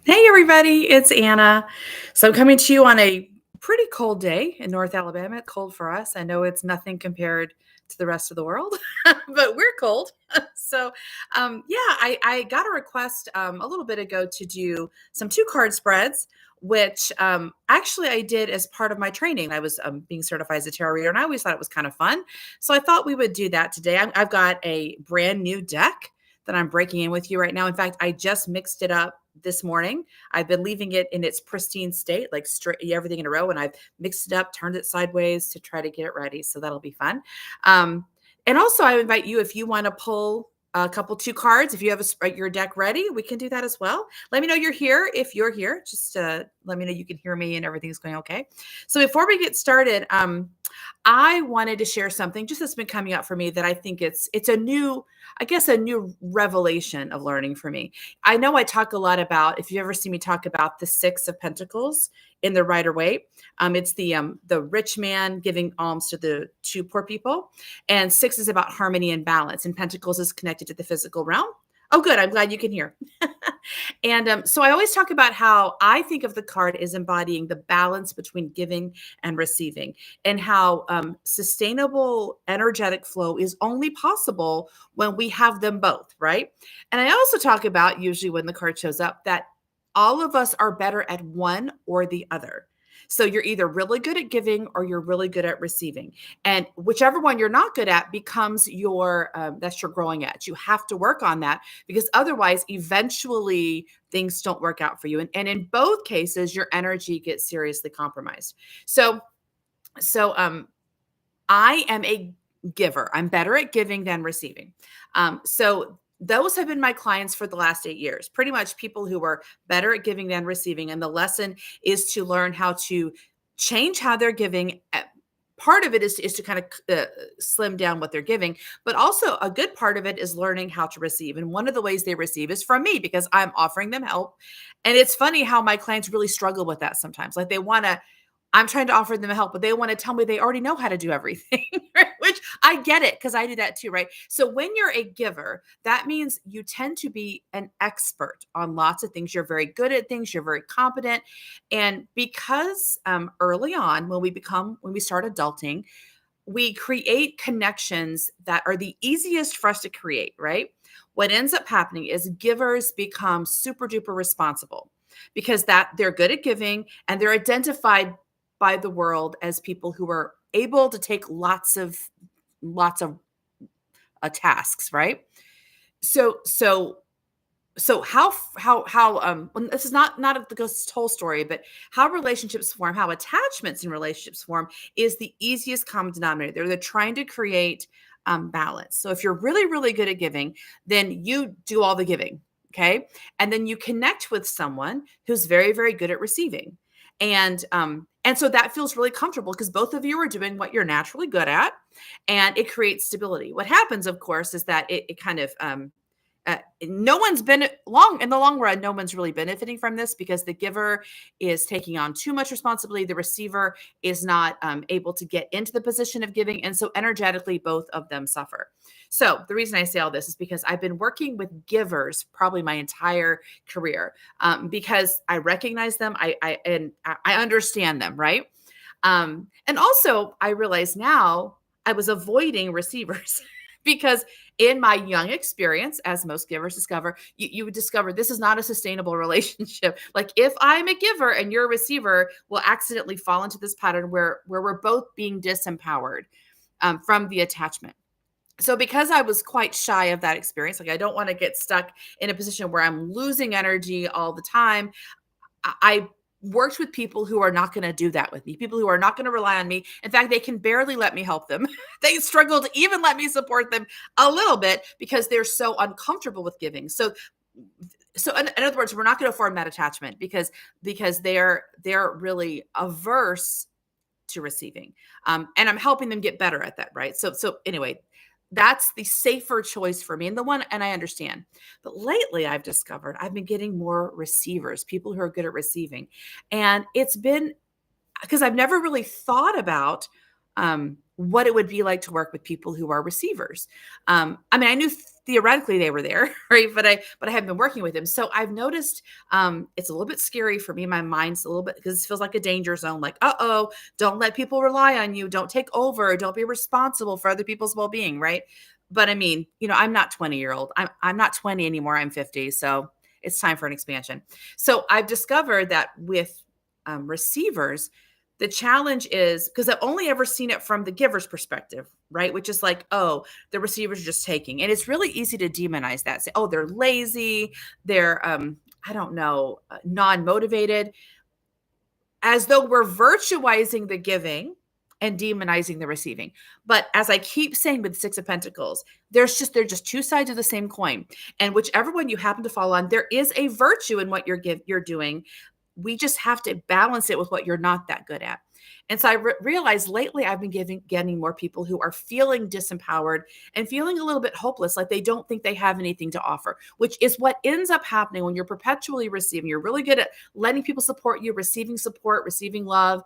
Hey, everybody, it's Anna. So I'm coming to you on a pretty cold day in North Alabama. It's cold for us. I know it's nothing compared to the rest of the world, but we're cold. I got a request a little bit ago to do some two card spreads, which actually I did as part of my training. I was being certified as a tarot reader, and I always thought it was kind of fun. So I thought we would do that today. I've got a brand new deck that I'm breaking in with you right now. In fact, I just mixed it up this morning. I've been leaving it in its pristine state, like straight everything in a row, and I've mixed it up, turned it sideways to try to get it ready. So that'll be fun. Um, and also, I invite you if you want to pull a couple two cards. If you have your deck ready, we can do that as well. Let me know you're here. If you're here, just let me know you can hear me and everything's going okay. So before we get started, I wanted to share something just that's been coming up for me that I think it's a new, I guess, a new revelation of learning for me. I know I talk a lot about, if you ever see me talk about the Six of Pentacles in the Rider Waite, it's the rich man giving alms to the two poor people, and six is about harmony and balance, and Pentacles is connected to the physical realm. Oh, good. I'm glad you can hear. And so I always talk about how I think of the card as embodying the balance between giving and receiving, and how sustainable energetic flow is only possible when we have them both, right? And I also talk about, usually when the card shows up, that all of us are better at one or the other. So you're either really good at giving or you're really good at receiving. And whichever one you're not good at becomes that's your growing edge. You have to work on that, because otherwise, eventually, things don't work out for you. And in both cases, your energy gets seriously compromised. So I am a giver. I'm better at giving than receiving. So those have been my clients for the last 8 years, pretty much people who are better at giving than receiving. And the lesson is to learn how to change how they're giving. Part of it is to kind of slim down what they're giving, but also a good part of it is learning how to receive. And one of the ways they receive is from me, because I'm offering them help. And it's funny how my clients really struggle with that sometimes. Like I'm trying to offer them help, but they want to tell me they already know how to do everything, right? Which I get it, because I do that too, right? So when you're a giver, that means you tend to be an expert on lots of things. You're very good at things. You're very competent. And because early on, when we start adulting, we create connections that are the easiest for us to create, right? What ends up happening is givers become super duper responsible, because that they're good at giving, and they're identified by the world as people who are able to take lots of tasks, right? So so so well, this is not the whole story, but how relationships form, how attachments in relationships form, is the easiest common denominator. They're trying to create balance. So if you're really, really good at giving, then you do all the giving, okay? And then you connect with someone who's very, very good at receiving, and so that feels really comfortable, because both of you are doing what you're naturally good at, and it creates stability. What happens, of course, is that it kind of no one's been long in the long run. No one's really benefiting from this, because the giver is taking on too much responsibility. The receiver is not able to get into the position of giving. And so energetically, both of them suffer. So the reason I say all this is because I've been working with givers probably my entire career, because I recognize them. I understand them, right? And also, I realize now I was avoiding receivers because in my young experience, as most givers discover, you would discover this is not a sustainable relationship. Like, if I'm a giver and you're a receiver, we'll accidentally fall into this pattern where we're both being disempowered from the attachment. So because I was quite shy of that experience, like I don't want to get stuck in a position where I'm losing energy all the time, I worked with people who are not going to do that with me, people who are not going to rely on me. In fact, they can barely let me help them. They struggle to even let me support them a little bit, because they're so uncomfortable with giving. So in other words, we're not going to form that attachment, because they're really averse to receiving. And I'm helping them get better at that, right? So anyway, that's the safer choice for me, and I understand. But lately, I've discovered I've been getting more receivers, people who are good at receiving. And it's been because I've never really thought about what it would be like to work with people who are receivers. I mean, I knew theoretically they were there, right? But I haven't been working with them. So I've noticed it's a little bit scary for me. My mind's a little bit, because it feels like a danger zone. Like, uh-oh, don't let people rely on you. Don't take over. Don't be responsible for other people's well-being, right? But I mean, I'm not 20-year-old. I'm not 20 anymore. I'm 50. So it's time for an expansion. So I've discovered that with receivers, the challenge is, because I've only ever seen it from the giver's perspective, right? Which is like, oh, the receiver's just taking. And it's really easy to demonize that. Say, oh, they're lazy. They're, I don't know, non-motivated, as though we're virtualizing the giving and demonizing the receiving. But as I keep saying with Six of Pentacles, they're just two sides of the same coin. And whichever one you happen to fall on, there is a virtue in what you're doing. We just have to balance it with what you're not that good at. And so I realized lately I've been getting more people who are feeling disempowered and feeling a little bit hopeless, like they don't think they have anything to offer, which is what ends up happening when you're perpetually receiving. You're really good at letting people support you, receiving support, receiving love,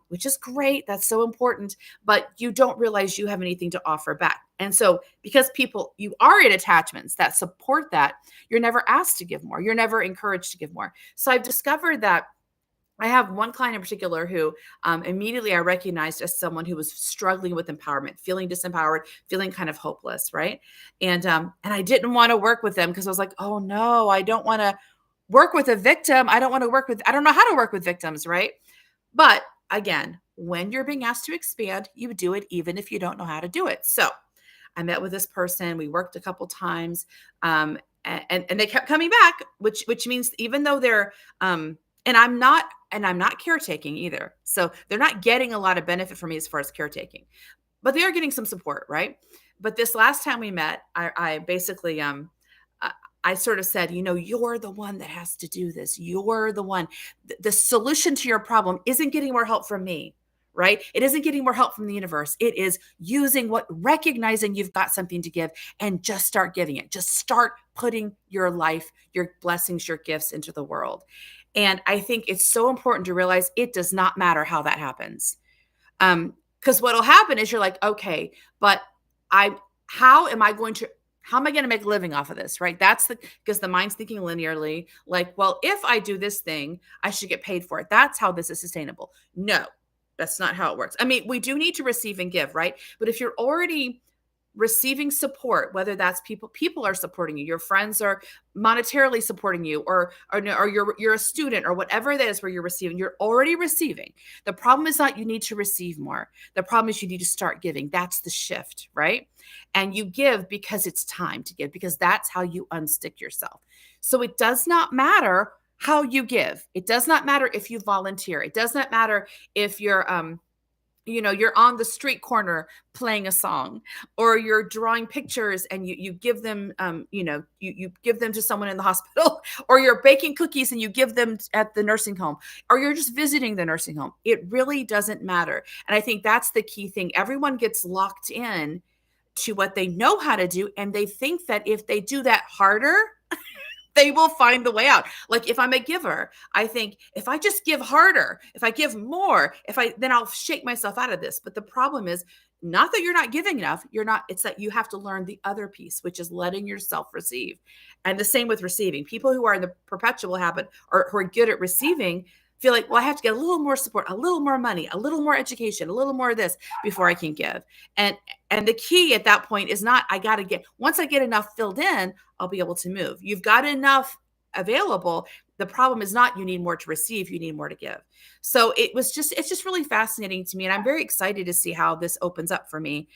which is great. That's so important. But you don't realize you have anything to offer back. And so because you are in attachments that support that, you're never asked to give more. You're never encouraged to give more. So I've discovered that I have one client in particular who immediately I recognized as someone who was struggling with empowerment, feeling disempowered, feeling kind of hopeless, right? And I didn't want to work with them because I was like, oh no, I don't want to work with a victim. I don't know how to work with victims, right? But again, when you're being asked to expand, you do it even if you don't know how to do it. So I met with this person. We worked a couple times, and they kept coming back, which means even though they're and I'm not caretaking either. So they're not getting a lot of benefit from me as far as caretaking, but they are getting some support, right? But this last time we met, I basically I sort of said, you're the one that has to do this. You're the one. The solution to your problem isn't getting more help from me, right? It isn't getting more help from the universe. It is recognizing you've got something to give and just start giving it. Just start putting your life, your blessings, your gifts into the world. And I think it's so important to realize it does not matter how that happens. Because what'll happen is you're like, okay, but how am I going to make a living off of this, right? Because the mind's thinking linearly, like, well, if I do this thing, I should get paid for it. That's how this is sustainable. No, that's not how it works. I mean, we do need to receive and give, right? But if you're already receiving support, whether that's people are supporting you, your friends are monetarily supporting you, or you're a student or whatever it is where you're already receiving. The problem is not you need to receive more. The problem is you need to start giving. That's the shift, right? And you give because it's time to give, because that's how you unstick yourself. So it does not matter how you give. It does not matter if you volunteer. It does not matter if you're you're on the street corner playing a song, or you're drawing pictures and you give them, you give them to someone in the hospital, or you're baking cookies and you give them at the nursing home, or you're just visiting the nursing home. It really doesn't matter. And I think that's the key thing. Everyone gets locked in to what they know how to do. And they think that if they do that harder, they will find the way out. Like if I'm a giver, I think if I just give harder, if I give more, then I'll shake myself out of this. But the problem is not that you're not giving enough. It's that you have to learn the other piece, which is letting yourself receive. And the same with receiving. People who are in the perpetual habit, or who are good at receiving, feel like, well, I have to get a little more support, a little more money, a little more education, a little more of this before I can give. And the key at that point is not, once I get enough filled in, I'll be able to move. You've got enough available. The problem is not you need more to receive, you need more to give. So it's just really fascinating to me. And I'm very excited to see how this opens up for me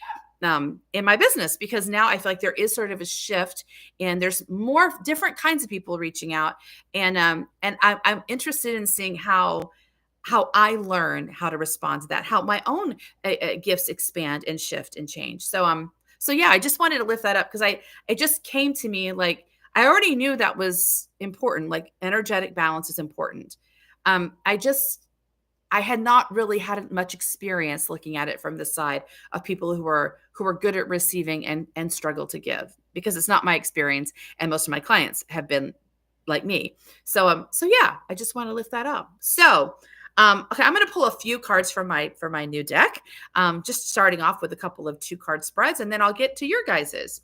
in my business, because now I feel like there is sort of a shift and there's more different kinds of people reaching out. And I'm interested in seeing how I learn how to respond to that, how my own gifts expand and shift and change. So yeah, I just wanted to lift that up because it just came to me like, I already knew that was important. Like energetic balance is important. I had not really had much experience looking at it from the side of people who are good at receiving and struggle to give, because it's not my experience, and most of my clients have been like me. So yeah, I just want to lift that up. So Okay, I'm going to pull a few cards from my new deck. Just starting off with a couple of 2-card spreads, and then I'll get to your guys's.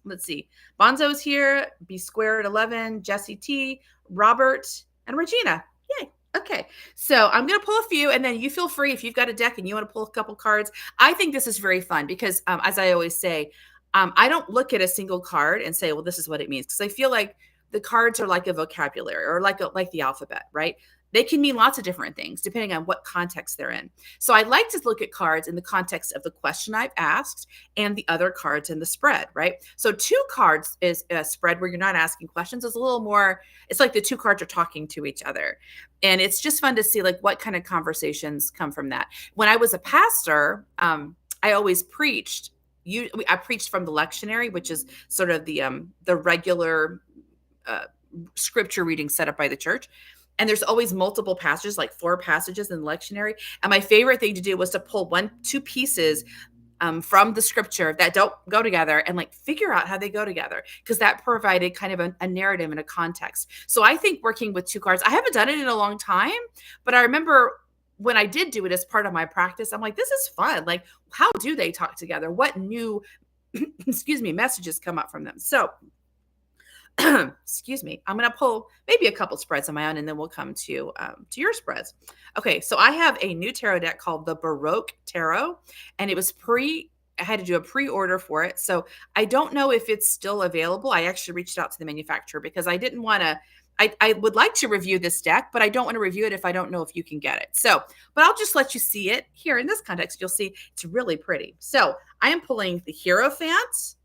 Let's see. Bonzo's here, B Squared 11, Jesse T, Robert, and Regina. Yay. Okay. So I'm going to pull a few, and then you feel free if you've got a deck and you want to pull a couple cards. I think this is very fun because, as I always say, I don't look at a single card and say, well, this is what it means. Because I feel like the cards are like a vocabulary or like the alphabet, right? They can mean lots of different things depending on what context they're in. So I like to look at cards in the context of the question I've asked and the other cards in the spread, right? So 2 cards is a spread where you're not asking questions. It's a little more, it's like the 2 cards are talking to each other. And it's just fun to see like what kind of conversations come from that. When I was a pastor, I always preached. I preached from the lectionary, which is sort of the regular scripture reading set up by the church. And there's always multiple passages, like 4 passages in the lectionary. And my favorite thing to do was to pull 2 pieces from the scripture that don't go together and like figure out how they go together, because that provided kind of a narrative and a context. So I think working with 2 cards, I haven't done it in a long time, but I remember when I did do it as part of my practice, I'm like, this is fun. Like, how do they talk together? What new, excuse me, messages come up from them? So excuse me, I'm going to pull maybe a couple spreads on my own, and then we'll come to your spreads. Okay, so I have a new tarot deck called the Baroque Tarot, and it was I had to do a pre-order for it. So I don't know if it's still available. I actually reached out to the manufacturer because I didn't want to, I would like to review this deck, but I don't want to review it if I don't know if you can get it. So, but I'll just let you see it here in this context. You'll see it's really pretty. So I am pulling the Hierophant.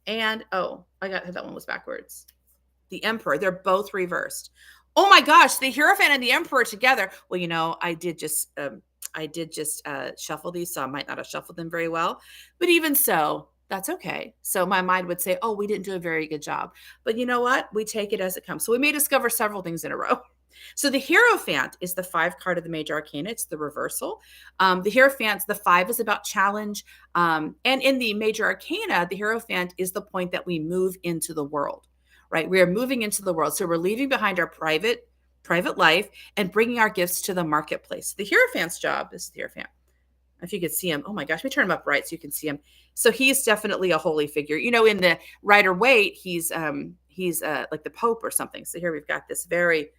And I got that one was backwards. The Emperor. They're both reversed. Oh my gosh, the Hierophant and the Emperor together. Well, I did just shuffle these, so I might not have shuffled them very well. But even so, that's okay. So my mind would say, oh, we didn't do a very good job. But you know what? We take it as it comes. So we may discover several things in a row. So the Hierophant is the 5 card of the major arcana. It's the reversal. The Hierophant, the 5 is about challenge. And in the major arcana, the Hierophant is the point that we move into the world, right? We are moving into the world. So we're leaving behind our private life and bringing our gifts to the marketplace. The Hierophant's job is the Hierophant. If you could see him, oh my gosh, let me turn him up right so you can see him. So he's definitely a holy figure. In the Rider-Waite, he's like the Pope or something. So here we've got this very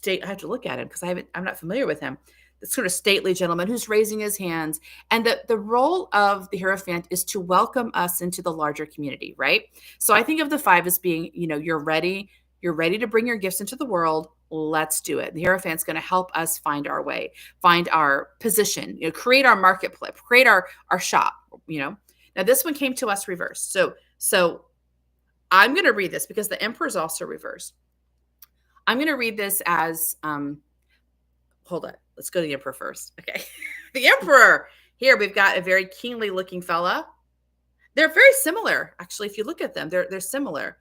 I have to look at him because I'm not familiar with him. This sort of stately gentleman who's raising his hands. And the role of the Hierophant is to welcome us into the larger community, right? So I think of the 5 as being, you're ready to bring your gifts into the world. Let's do it. The Hierophant's going to help us find our way, find our position, create our marketplace, create our shop, Now this one came to us reversed. So I'm going to read this because the Emperor is also reversed. I'm going to read this as, hold on. Let's go to the Emperor first. Okay. The Emperor. Here we've got a very kingly looking fella. They're very similar. Actually, if you look at them, they're similar.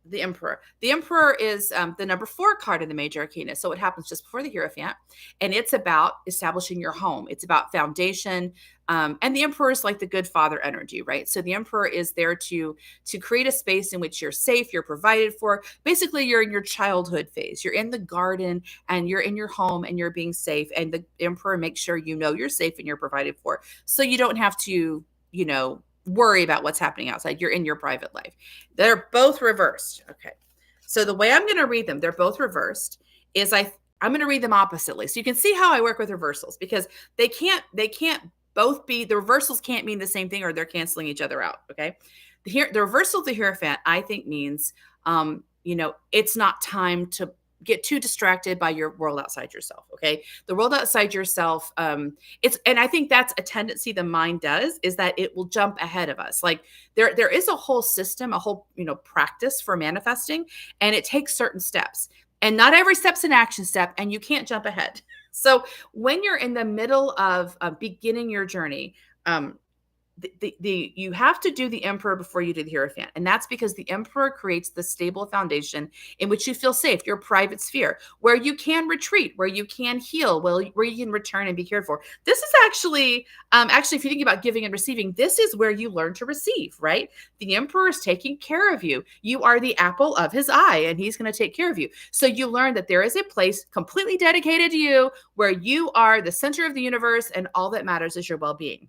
The Emperor. The Emperor is the number 4 card in the major arcana. So it happens just before the Hierophant. And it's about establishing your home. It's about foundation. And the Emperor is like the good father energy, right? So the Emperor is there to create a space in which you're safe, you're provided for. Basically, you're in your childhood phase. You're in the garden and you're in your home and you're being safe. And the Emperor makes sure you're safe and you're provided for. So you don't have to, worry about what's happening outside. You're in your private life. They're both reversed. Okay. So the way I'm going to read them, they're both reversed, is I'm going to read them oppositely. So you can see how I work with reversals, because they can't both be, the reversals can't mean the same thing, or they're canceling each other out. Okay. The reversal of the Hierophant, I think, means, it's not time to get too distracted by your world outside yourself. Okay. The world outside yourself, and I think that's a tendency the mind does, is that it will jump ahead of us. Like there is a whole system, a whole, practice for manifesting, and it takes certain steps, and not every step's an action step, and you can't jump ahead. So when you're in the middle of beginning your journey, you have to do the Emperor before you do the Hierophant. And that's because the Emperor creates the stable foundation in which you feel safe, your private sphere, where you can retreat, where you can heal, where you can return and be cared for. This is actually, if you think about giving and receiving, this is where you learn to receive, right? The Emperor is taking care of you. You are the apple of his eye, and he's going to take care of you. So you learn that there is a place completely dedicated to you where you are the center of the universe, and all that matters is your well-being.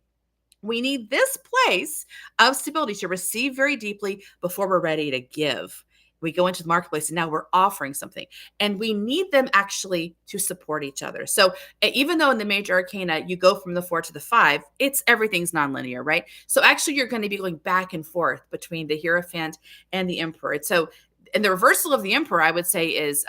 We need this place of stability to receive very deeply before we're ready to give. We go into the marketplace and now we're offering something, and we need them actually to support each other. So even though in the major arcana you go from the 4 to the 5, everything's nonlinear, right? So actually you're going to be going back and forth between the Hierophant and the Emperor. And the reversal of the Emperor, I would say, is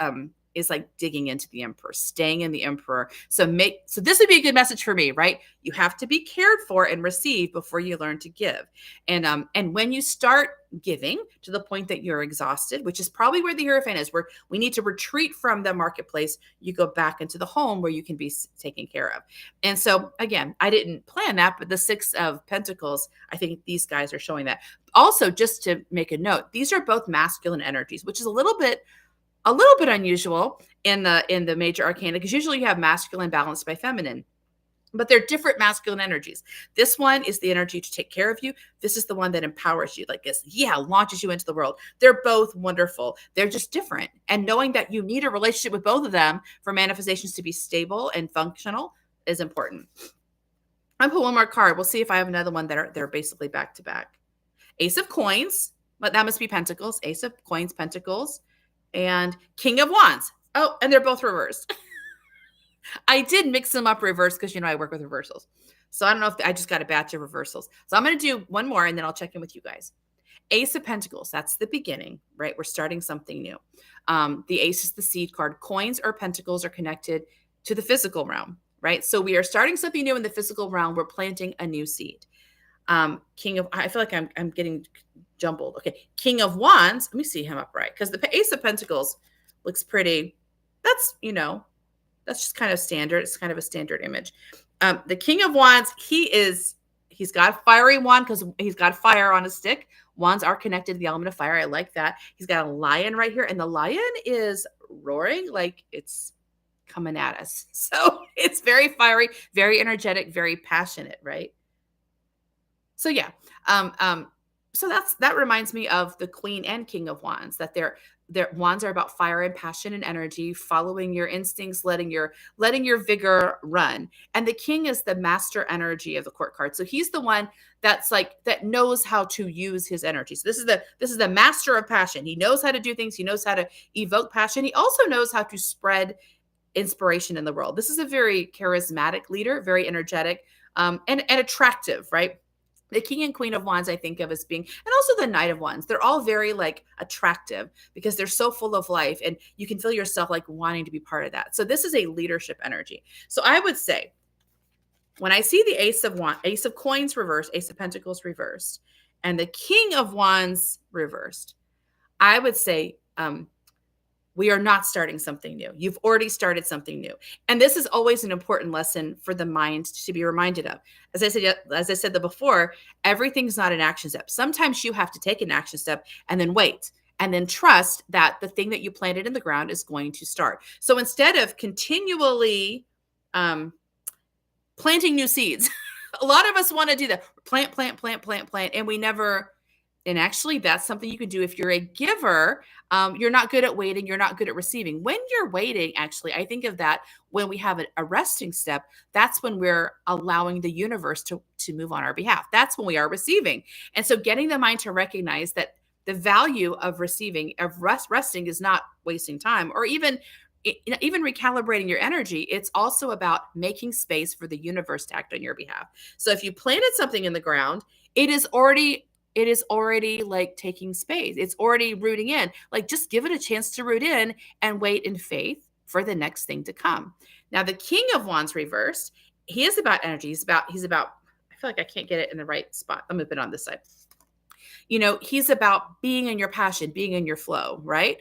like digging into the Emperor, staying in the Emperor. So this would be a good message for me, right? You have to be cared for and receive before you learn to give. And when you start giving to the point that you're exhausted, which is probably where the Hierophant is, where we need to retreat from the marketplace, you go back into the home where you can be taken care of. And so again, I didn't plan that, but the 6 of Pentacles, I think these guys are showing that. Also, just to make a note, these are both masculine energies, which is a little bit unusual in the major arcana, because usually you have masculine balanced by feminine, but they're different masculine energies. This one is the energy to take care of you. This is the one that empowers you, like this, launches you into the world. They're both wonderful. They're just different. And knowing that you need a relationship with both of them for manifestations to be stable and functional is important. I'll put one more card. We'll see if I have another one that they're basically back to back. Ace of Coins, but that must be Pentacles. Ace of Coins, Pentacles, and King of Wands. Oh, and they're both reversed. I did mix them up reverse because, I work with reversals. So I don't know if I just got a batch of reversals. So I'm going to do one more and then I'll check in with you guys. Ace of Pentacles, that's the beginning, right? We're starting something new. The Ace is the seed card. Coins or Pentacles are connected to the physical realm, right? So we are starting something new in the physical realm. We're planting a new seed. I feel like I'm getting jumbled. Okay. King of Wands. Let me see him upright, because the Ace of Pentacles looks pretty. That's just kind of standard. It's kind of a standard image. The King of Wands, he's got a fiery wand because he's got fire on his stick. Wands are connected to the element of fire. I like that. He's got a lion right here, and the lion is roaring like it's coming at us. So it's very fiery, very energetic, very passionate, right? So yeah. So that reminds me of the Queen and King of Wands, that their wands are about fire and passion and energy, following your instincts, letting your vigor run. And the King is the master energy of the court card. So he's the one that knows how to use his energy. So this is the master of passion. He knows how to do things. He knows how to evoke passion. He also knows how to spread inspiration in the world. This is a very charismatic leader, very energetic, and attractive, right? The King and Queen of Wands I think of as being, and also the Knight of Wands, they're all very attractive because they're so full of life, and you can feel yourself wanting to be part of that. So this is a leadership energy. So I would say, when I see the Ace of Coins reversed, Ace of Pentacles reversed, and the King of Wands reversed, I would say, we are not starting something new. You've already started something new. And this is always an important lesson for the mind to be reminded of. As I said before, everything's not an action step. Sometimes you have to take an action step and then wait, and then trust that the thing that you planted in the ground is going to start. So instead of continually planting new seeds, a lot of us want to do that. Plant, and we never. And actually, that's something you can do if you're a giver. You're not good at waiting. You're not good at receiving. When you're waiting, actually, I think of that when we have a resting step. That's when we're allowing the universe to move on our behalf. That's when we are receiving. And so getting the mind to recognize that the value of receiving, of resting, is not wasting time, or even recalibrating your energy. It's also about making space for the universe to act on your behalf. So if you planted something in the ground, it is already taking space. It's already rooting in. Just give it a chance to root in and wait in faith for the next thing to come. Now, the King of Wands reversed, he is about energy. He's about, I feel like I can't get it in the right spot. I'm going to put it on this side. He's about being in your passion, being in your flow, right?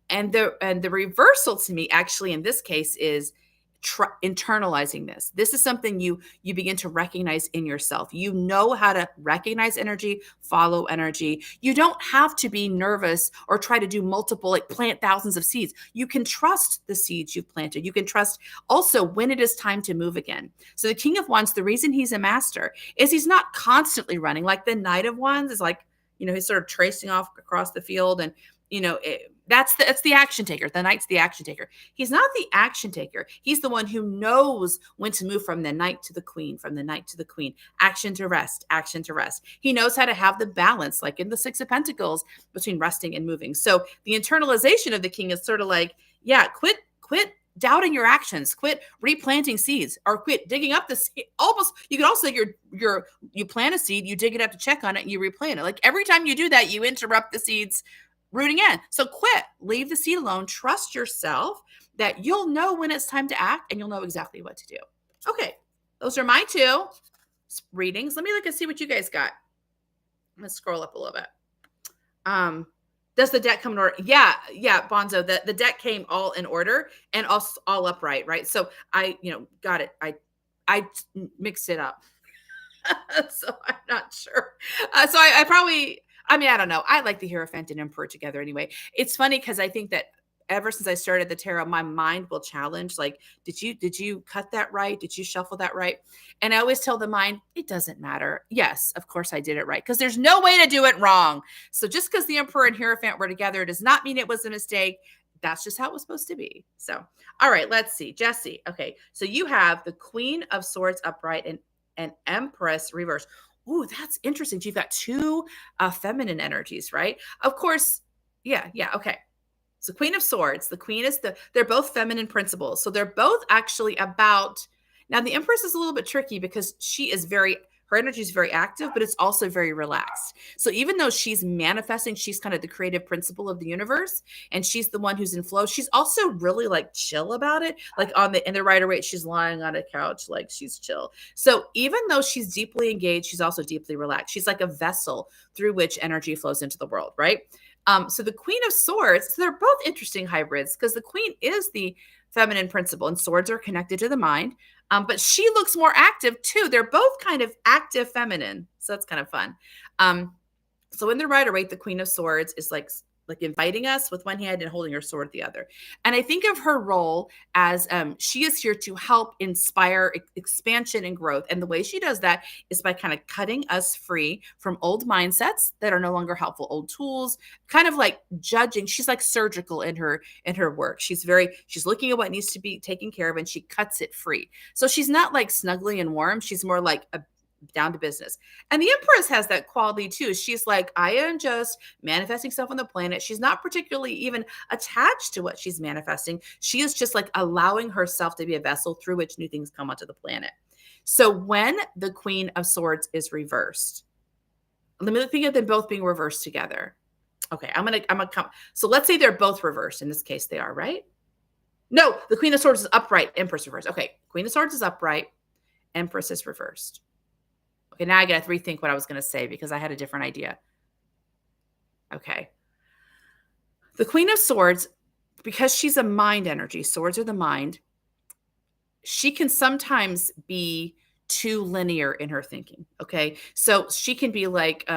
And the reversal to me, actually, in this case, is internalizing this. This is something you begin to recognize in yourself. You know how to recognize energy, follow energy. You don't have to be nervous or try to do multiple, like plant thousands of seeds. You can trust the seeds you've planted. You can trust also when it is time to move again. So the King of Wands, the reason he's a master is he's not constantly running. Like the Knight of Wands is like, he's sort of tracing off across the field, and that's the action taker. The Knight's the action taker. He's not the action taker. He's the one who knows when to move from the Knight to the Queen, from the Knight to the Queen, action to rest, action to rest. He knows how to have the balance, like in the Six of Pentacles, between resting and moving. So the internalization of the King is sort of like, quit doubting your actions, quit replanting seeds, or quit digging up the seed. Almost, you could also say you plant a seed, you dig it up to check on it, and you replant it. Like every time you do that, you interrupt the seeds rooting in. So quit, leave the seed alone, trust yourself that you'll know when it's time to act, and you'll know exactly what to do. Okay, those are my 2 readings. Let me look and see what you guys got. I'm gonna scroll up a little bit. Does the deck come in order? Yeah, Bonzo. The deck came all in order and all upright, right? So I, got it. I mixed it up, so I'm not sure. So I probably. I don't know. I like the Hierophant and Emperor together anyway. It's funny because I think that ever since I started the tarot, my mind will challenge, like, did you cut that right? Did you shuffle that right? And I always tell the mind, it doesn't matter. Yes, of course I did it right, because there's no way to do it wrong. So just because the Emperor and Hierophant were together does not mean it was a mistake. That's just how it was supposed to be. So, all right, let's see. Jesse. Okay, so you have the Queen of Swords upright and Empress reverse. Ooh, that's interesting. You've got 2 feminine energies, right? Of course. Yeah. Okay. So Queen of Swords, the Queen they're both feminine principles. So they're both actually about, now the Empress is a little bit tricky because her energy is very active, but it's also very relaxed. So even though she's manifesting, she's kind of the creative principle of the universe, and she's the one who's in flow. She's also really like chill about it. Like in the Rider-Waite, she's lying on a couch, like she's chill. So even though she's deeply engaged, she's also deeply relaxed. She's like a vessel through which energy flows into the world, right? So the Queen of Swords, so they're both interesting hybrids because the Queen is the feminine principle and swords are connected to the mind. But she looks more active too. They're both kind of active feminine. So that's kind of fun. So in the Rider-Waite, the Queen of Swords is like inviting us with one hand and holding her sword with the other. And I think of her role as she is here to help inspire expansion and growth. And the way she does that is by kind of cutting us free from old mindsets that are no longer helpful, old tools, kind of like judging. She's like surgical in her work. She's looking at what needs to be taken care of, and she cuts it free. So she's not like snuggly and warm. She's more like down to business. And the Empress has that quality too. She's like, I am just manifesting stuff on the planet. She's not particularly even attached to what she's manifesting. She is just like allowing herself to be a vessel through which new things come onto the planet. So when the Queen of Swords is reversed, let me think of them both being reversed together. Okay, I'm gonna come. So let's say they're both reversed. In this case, they are, right? No, the Queen of Swords is upright, Empress reversed. Okay, Queen of Swords is upright, Empress is reversed. Okay, now I got to rethink what I was going to say because I had a different idea. Okay. The Queen of Swords, because she's a mind energy, swords are the mind, she can sometimes be too linear in her thinking. Okay. So she can be like,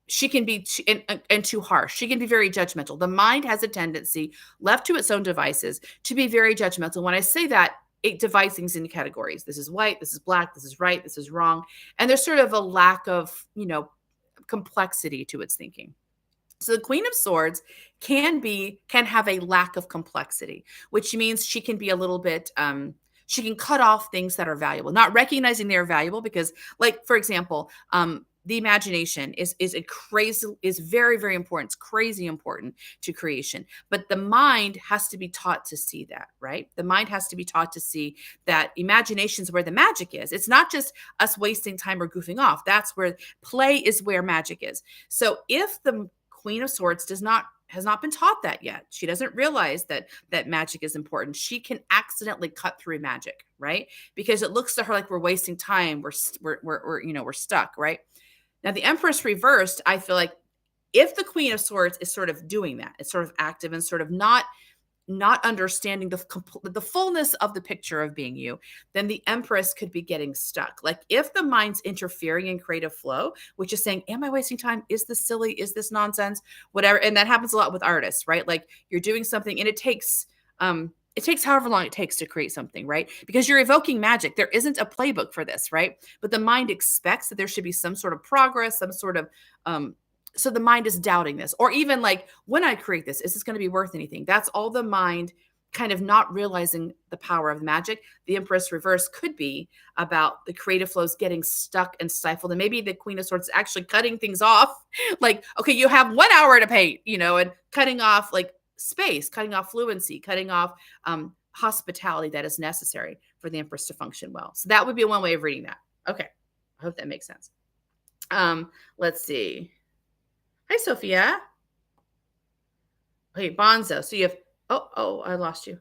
she can be too harsh. She can be very judgmental. The mind has a tendency, left to its own devices, to be very judgmental. When I say that, it divides things into categories. This is white, this is black, this is right, this is wrong. And there's sort of a lack of, complexity to its thinking. So the Queen of Swords can have a lack of complexity, which means she can be a little bit, she can cut off things that are valuable, not recognizing they're valuable because, like, for example, the imagination is very, very important. It's crazy important to creation. But the mind has to be taught to see that, right? The mind has to be taught to see that imagination is where the magic is. It's not just us wasting time or goofing off. That's where play is, where magic is. So if the Queen of Swords has not been taught that yet, she doesn't realize that magic is important, she can accidentally cut through magic, right? Because it looks to her like we're wasting time. We're stuck, right? Now, the Empress reversed, I feel like if the Queen of Swords is sort of doing that, it's sort of active and sort of not not understanding the fullness of the picture of being you, then the Empress could be getting stuck. Like if the mind's interfering in creative flow, which is saying, am I wasting time? Is this silly? Is this nonsense? Whatever. And that happens a lot with artists, right? Like you're doing something and it takes however long it takes to create something, right? Because you're evoking magic. There isn't a playbook for this, right? But the mind expects that there should be some sort of progress, some sort of so the mind is doubting this. Or even like, when I create this, is this going to be worth anything? That's all the mind kind of not realizing the power of magic. The Empress reverse could be about the creative flows getting stuck and stifled. And maybe the Queen of Swords is actually cutting things off. Like, okay, you have 1 hour to paint, and cutting off like space, cutting off fluency, cutting off hospitality that is necessary for the Empress to function well. So that would be one way of reading that. Okay. I hope that makes sense. Let's see. Hi, Sophia. Okay, Bonzo. So you have, oh, I lost you.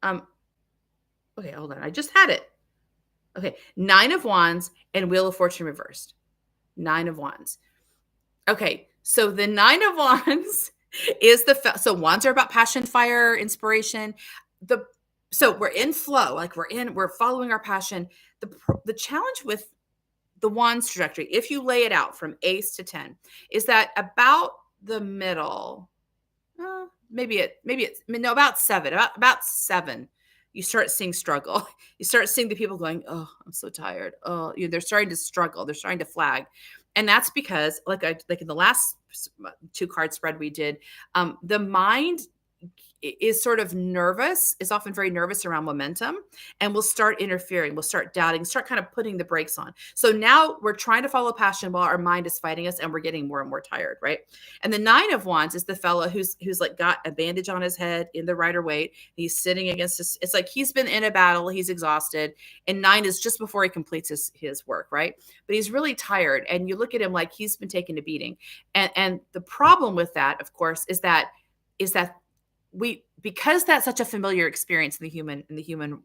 Okay, hold on. I just had it. Okay, 9 of Wands and Wheel of Fortune reversed. 9 of Wands. Okay, so the 9 of Wands is so wands are about passion, fire, inspiration. So we're in flow, like we're following our passion. The challenge with the Wands trajectory, if you lay it out from ace to 10, is that about the middle, about 7, you start seeing struggle. You start seeing the people going, oh, I'm so tired. Oh, they're starting to struggle. They're starting to flag. And that's because like in the last 2 card spread we did, the mind is sort of nervous, is often very nervous around momentum, and will start interfering, will start doubting, start kind of putting the brakes on. So now we're trying to follow passion while our mind is fighting us and we're getting more and more tired, right? And the 9 of Wands is the fellow who's like got a bandage on his head in the Rider-Waite. He's sitting against us. It's like he's been in a battle, he's exhausted, and 9 is just before he completes his work, right? But he's really tired, and you look at him like he's been taking a beating. And the problem with that, of course, is that because that's such a familiar experience in the human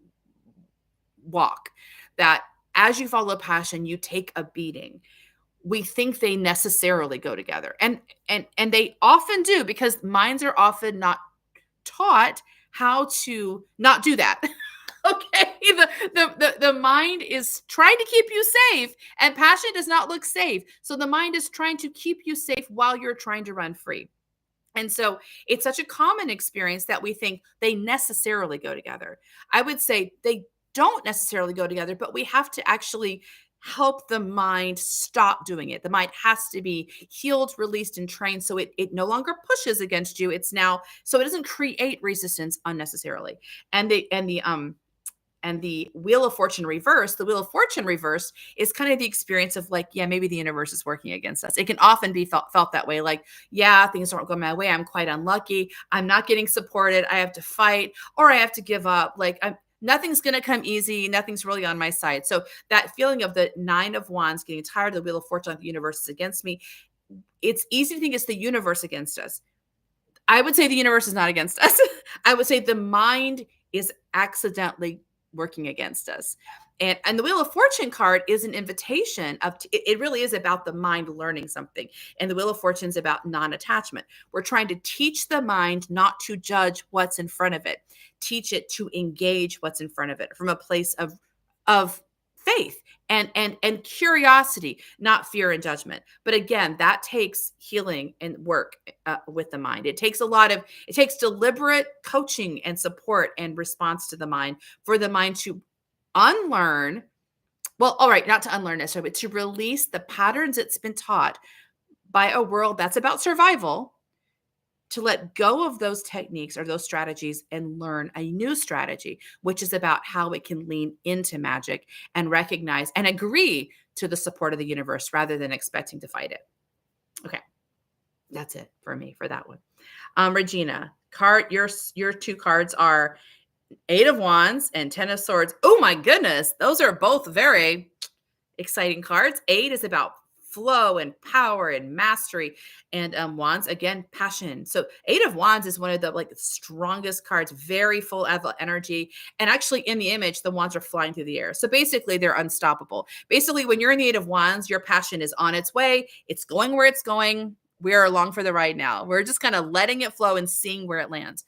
walk, that as you follow passion, you take a beating. We think they necessarily go together, and they often do, because minds are often not taught how to not do that. Okay, the mind is trying to keep you safe, and passion does not look safe. So the mind is trying to keep you safe while you're trying to run free. And so it's such a common experience that we think they necessarily go together. I would say they don't necessarily go together, but we have to actually help the mind stop doing it. The mind has to be healed, released, and trained so it no longer pushes against you. It's now, so it doesn't create resistance unnecessarily. And the Wheel of Fortune reverse, the Wheel of Fortune reverse is kind of the experience of like, yeah, maybe the universe is working against us. It can often be felt that way. Like, yeah, things aren't going my way. I'm quite unlucky. I'm not getting supported. I have to fight, or I have to give up. Like nothing's going to come easy. Nothing's really on my side. So that feeling of the 9 of Wands, getting tired of the Wheel of Fortune, like the universe is against me. It's easy to think it's the universe against us. I would say the universe is not against us. I would say the mind is accidentally working against us. And the Wheel of Fortune card is an invitation it really is about the mind learning something. And the Wheel of Fortune is about non-attachment. We're trying to teach the mind not to judge what's in front of it, teach it to engage what's in front of it from a place of faith and curiosity, not fear and judgment. But again, that takes healing and work with the mind. It takes deliberate coaching and support and response to the mind for the mind to unlearn. Well, all right, not to unlearn necessarily, but to release the patterns it's been taught by a world that's about survival, to let go of those techniques or those strategies and learn a new strategy, which is about how it can lean into magic and recognize and agree to the support of the universe rather than expecting to fight it. Okay. That's it for me for that one. Regina, your 2 cards are 8 of Wands and 10 of Swords. Oh my goodness. Those are both very exciting cards. 8 is about flow and power and mastery, and Wands, again, passion. So 8 of Wands is one of the strongest cards, very full of energy. And actually in the image, the wands are flying through the air. So basically they're unstoppable. Basically, when you're in the 8 of Wands, your passion is on its way. It's going where it's going. we are along for the ride now. We're just kind of letting it flow and seeing where it lands.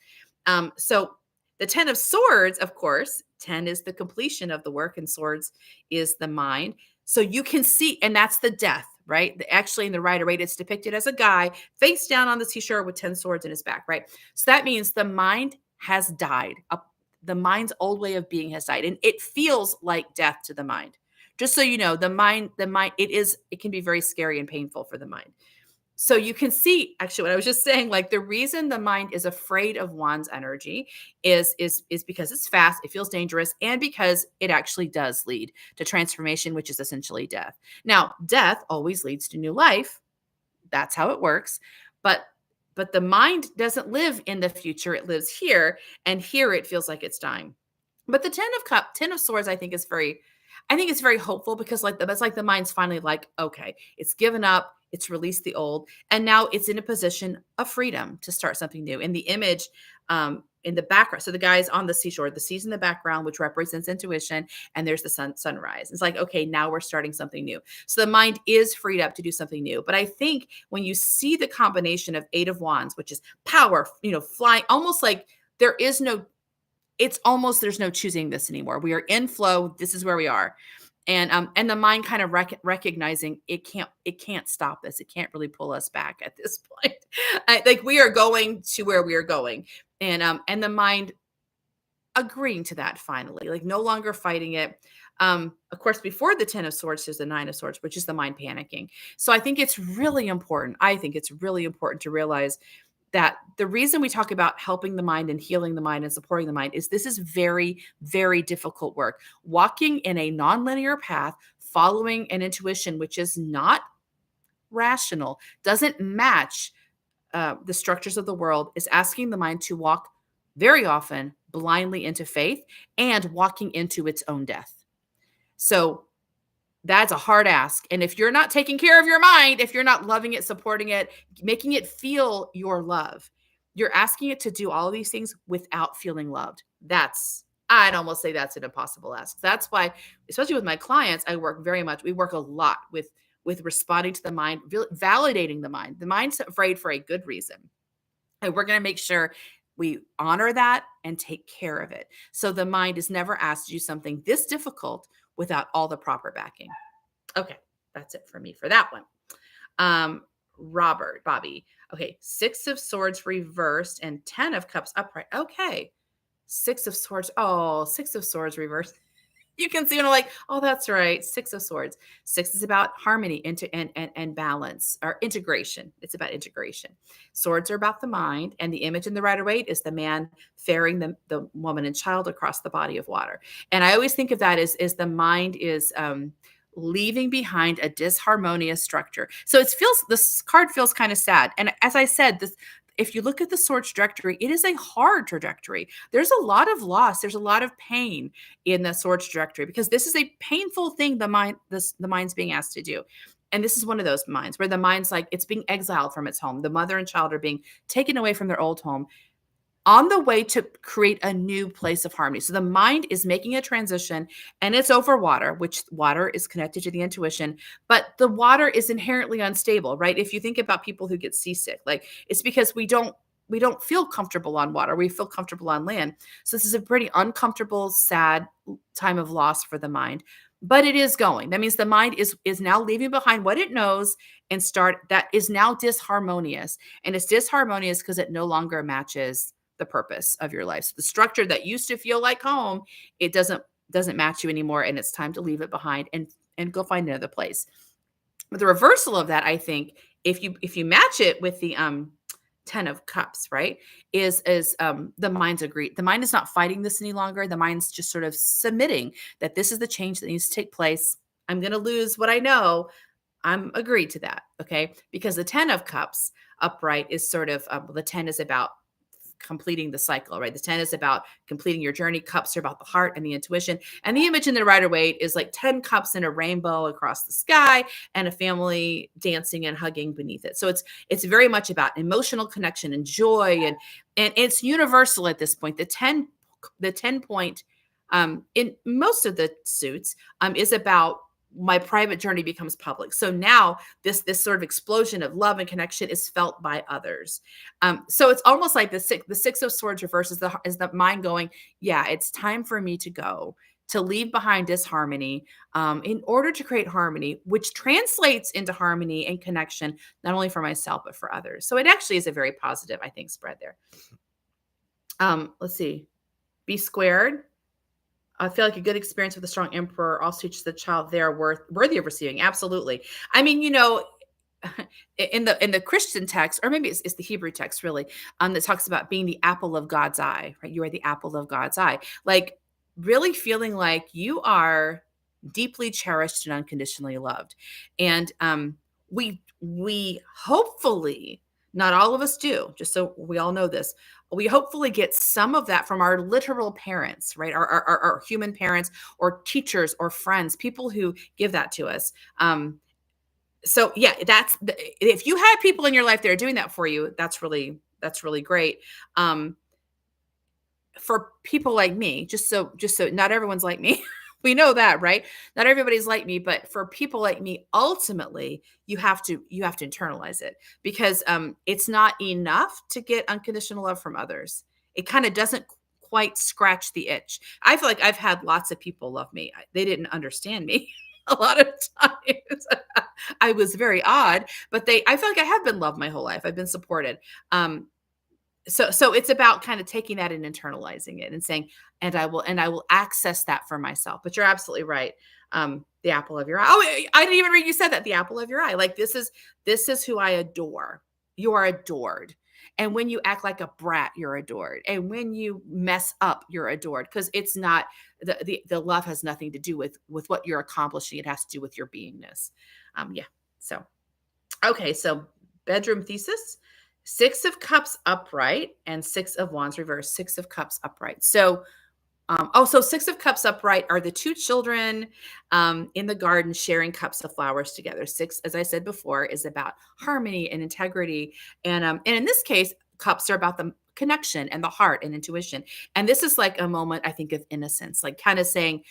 So the 10 of swords, of course, 10 is the completion of the work and swords is the mind. So you can see, and that's the death, right? Actually, in the Rider-Waite, it's depicted as a guy face down on the seashore with 10 swords in his back, right? So that means the mind has died. The mind's old way of being has died. And it feels like death to the mind. Just so you know, the mind, it can be very scary and painful for the mind. So you can see actually what I was just saying, like the reason the mind is afraid of Wands energy is because it's fast, it feels dangerous, and because it actually does lead to transformation, which is essentially death. Now, death always leads to new life. That's how it works. But the mind doesn't live in the future, it lives here, and here it feels like it's dying. But the 10 of swords, I think it's very hopeful because that's like the mind's finally like, okay, it's given up, it's released the old, and now it's in a position of freedom to start something new. In the image, in the background, so the guy's on the seashore, the sea's in the background, which represents intuition, and there's the sunrise. It's like, okay, now we're starting something new. So the mind is freed up to do something new. But I think when you see the combination of 8 of Wands, which is power, flying, almost like there's no choosing this anymore. We are in flow. This is where we are. And the mind kind of recognizing it can't stop this. It can't really pull us back at this point. Like we are going to where we are going. And the mind agreeing to that finally, like no longer fighting it. Of course, before the 10 of swords, there's the 9 of swords, which is the mind panicking. So I think it's really important. To realize that the reason we talk about helping the mind and healing the mind and supporting the mind is this is very, very difficult work. Walking in a nonlinear path, following an intuition, which is not rational, doesn't match the structures of the world, is asking the mind to walk very often blindly into faith and walking into its own death. So that's a hard ask. And if you're not taking care of your mind, if you're not loving it, supporting it, making it feel your love, you're asking it to do all of these things without feeling loved. I'd almost say that's an impossible ask. That's why, especially with my clients, we work a lot with responding to the mind, validating the mind. The mind's afraid for a good reason. And we're going to make sure we honor that and take care of it. So the mind is never asked to do something this difficult without all the proper backing. Okay, that's it for me for that one. Bobby. Okay, 6 of swords reversed and 10 of cups upright. Okay, 6 of swords. Oh, 6 of swords reversed. You can see, like, oh, that's right. 6 of swords. 6 is about harmony and balance or integration. It's about integration. Swords are about the mind, and the image in the Rider-Waite is the man ferrying the woman and child across the body of water. And I always think of that as the mind is leaving behind a disharmonious structure. So this card feels kind of sad. And as I said, if you look at the sword's trajectory, it is a hard trajectory. There's a lot of loss. There's a lot of pain in the sword's trajectory because this is a painful thing the mind's being asked to do. And this is one of those minds where the mind's like, it's being exiled from its home. The mother and child are being taken away from their old home on the way to create a new place of harmony. So the mind is making a transition and it's over water, which water is connected to the intuition, but the water is inherently unstable, right? If you think about people who get seasick, like it's because we don't feel comfortable on water. We feel comfortable on land. So this is a pretty uncomfortable, sad time of loss for the mind, but it is going. That means the mind is now leaving behind what it knows and that is now disharmonious. And it's disharmonious because it no longer matches the purpose of your life. So the structure that used to feel like home, it doesn't match you anymore. And it's time to leave it behind and go find another place. But the reversal of that, I think, if you match it with the 10 of cups, right, is the mind's agreed. The mind is not fighting this any longer. The mind's just sort of submitting that this is the change that needs to take place. I'm going to lose what I know. I'm agreed to that. Okay. Because the 10 of cups upright is sort of, the 10 is about completing the cycle, right? The 10 is about completing your journey. Cups are about the heart and the intuition. And the image in the Rider-Waite is like 10 cups in a rainbow across the sky and a family dancing and hugging beneath it. So it's very much about emotional connection and joy. And it's universal at this point. The 10 point in most of the suits is about my private journey becomes public. So now this sort of explosion of love and connection is felt by others. So it's almost like the six of swords reverse is the mind going, yeah, it's time for me to go, to leave behind disharmony, in order to create harmony, which translates into harmony and connection, not only for myself but for others. So it actually is a very positive, I think, spread there. Let's see. B squared. I feel like a good experience with a strong emperor also teaches the child they are worthy of receiving. Absolutely. I mean, in the Christian text, or maybe it's the Hebrew text really, that talks about being the apple of God's eye, right? You are the apple of God's eye. Like really feeling like you are deeply cherished and unconditionally loved. And we hopefully, not all of us do, just so we all know this, we hopefully get some of that from our literal parents, right? Our human parents or teachers or friends, people who give that to us. So yeah, if you have people in your life that are doing that for you, that's really great. For people like me, just so not everyone's like me. We know that, right? Not everybody's like me, but for people like me, ultimately, you have to internalize it, because it's not enough to get unconditional love from others. It kind of doesn't quite scratch the itch. I feel like I've had lots of people love me. They didn't understand me a lot of times. I was very odd, but I feel like I have been loved my whole life. I've been supported. So it's about kind of taking that and internalizing it and saying, and I will access that for myself. But you're absolutely right. The apple of your eye. Oh, I didn't even read you said that, the apple of your eye. Like this is who I adore. You are adored. And when you act like a brat, you're adored. And when you mess up, you're adored, because it's not the love has nothing to do with what you're accomplishing. It has to do with your beingness. Yeah. So, okay. So bedroom thesis. Six of Cups upright and Six of Wands reverse. Six of Cups upright. So, so Six of Cups upright are the two children in the garden sharing cups of flowers together. Six, as I said before, is about harmony and integrity, and in this case, cups are about the connection and the heart and intuition. And this is like a moment, I think, of innocence, like kind of saying,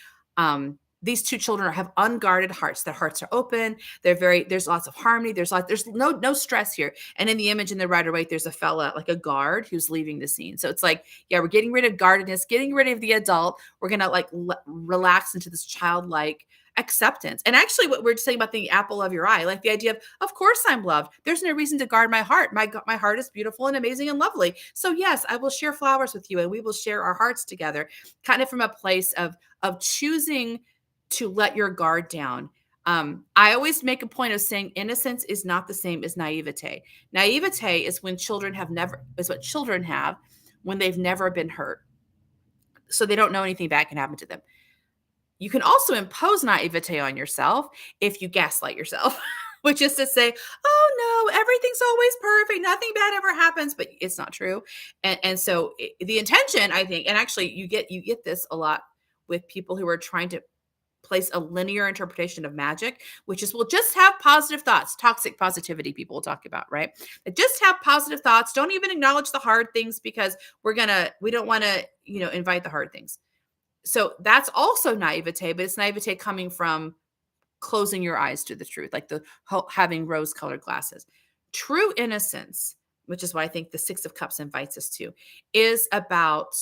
these two children have unguarded hearts. Their hearts are open. There's lots of harmony. There's no stress here. And in the image in the Rider Waite, there's a fella, like a guard, who's leaving the scene. So it's like, yeah, we're getting rid of guardedness, getting rid of the adult. We're going to like relax into this childlike acceptance. And actually what we're saying about the apple of your eye, like the idea of course I'm loved. There's no reason to guard my heart. My heart is beautiful and amazing and lovely. So yes, I will share flowers with you and we will share our hearts together, kind of from a place of choosing to let your guard down. I always make a point of saying innocence is not the same as naivete. Naivete is what children have when they've never been hurt. So they don't know anything bad can happen to them. You can also impose naivete on yourself if you gaslight yourself, which is to say, oh no, everything's always perfect. Nothing bad ever happens, but it's not true. And so the intention, I think, and actually you get this a lot with people who are trying to place a linear interpretation of magic, which is, we'll just have positive thoughts, toxic positivity people will talk about, right? Just have positive thoughts. Don't even acknowledge the hard things because we don't want to, invite the hard things. So that's also naivete, but it's naivete coming from closing your eyes to the truth, like having rose-colored glasses. True innocence, which is what I think the Six of Cups invites us to, is about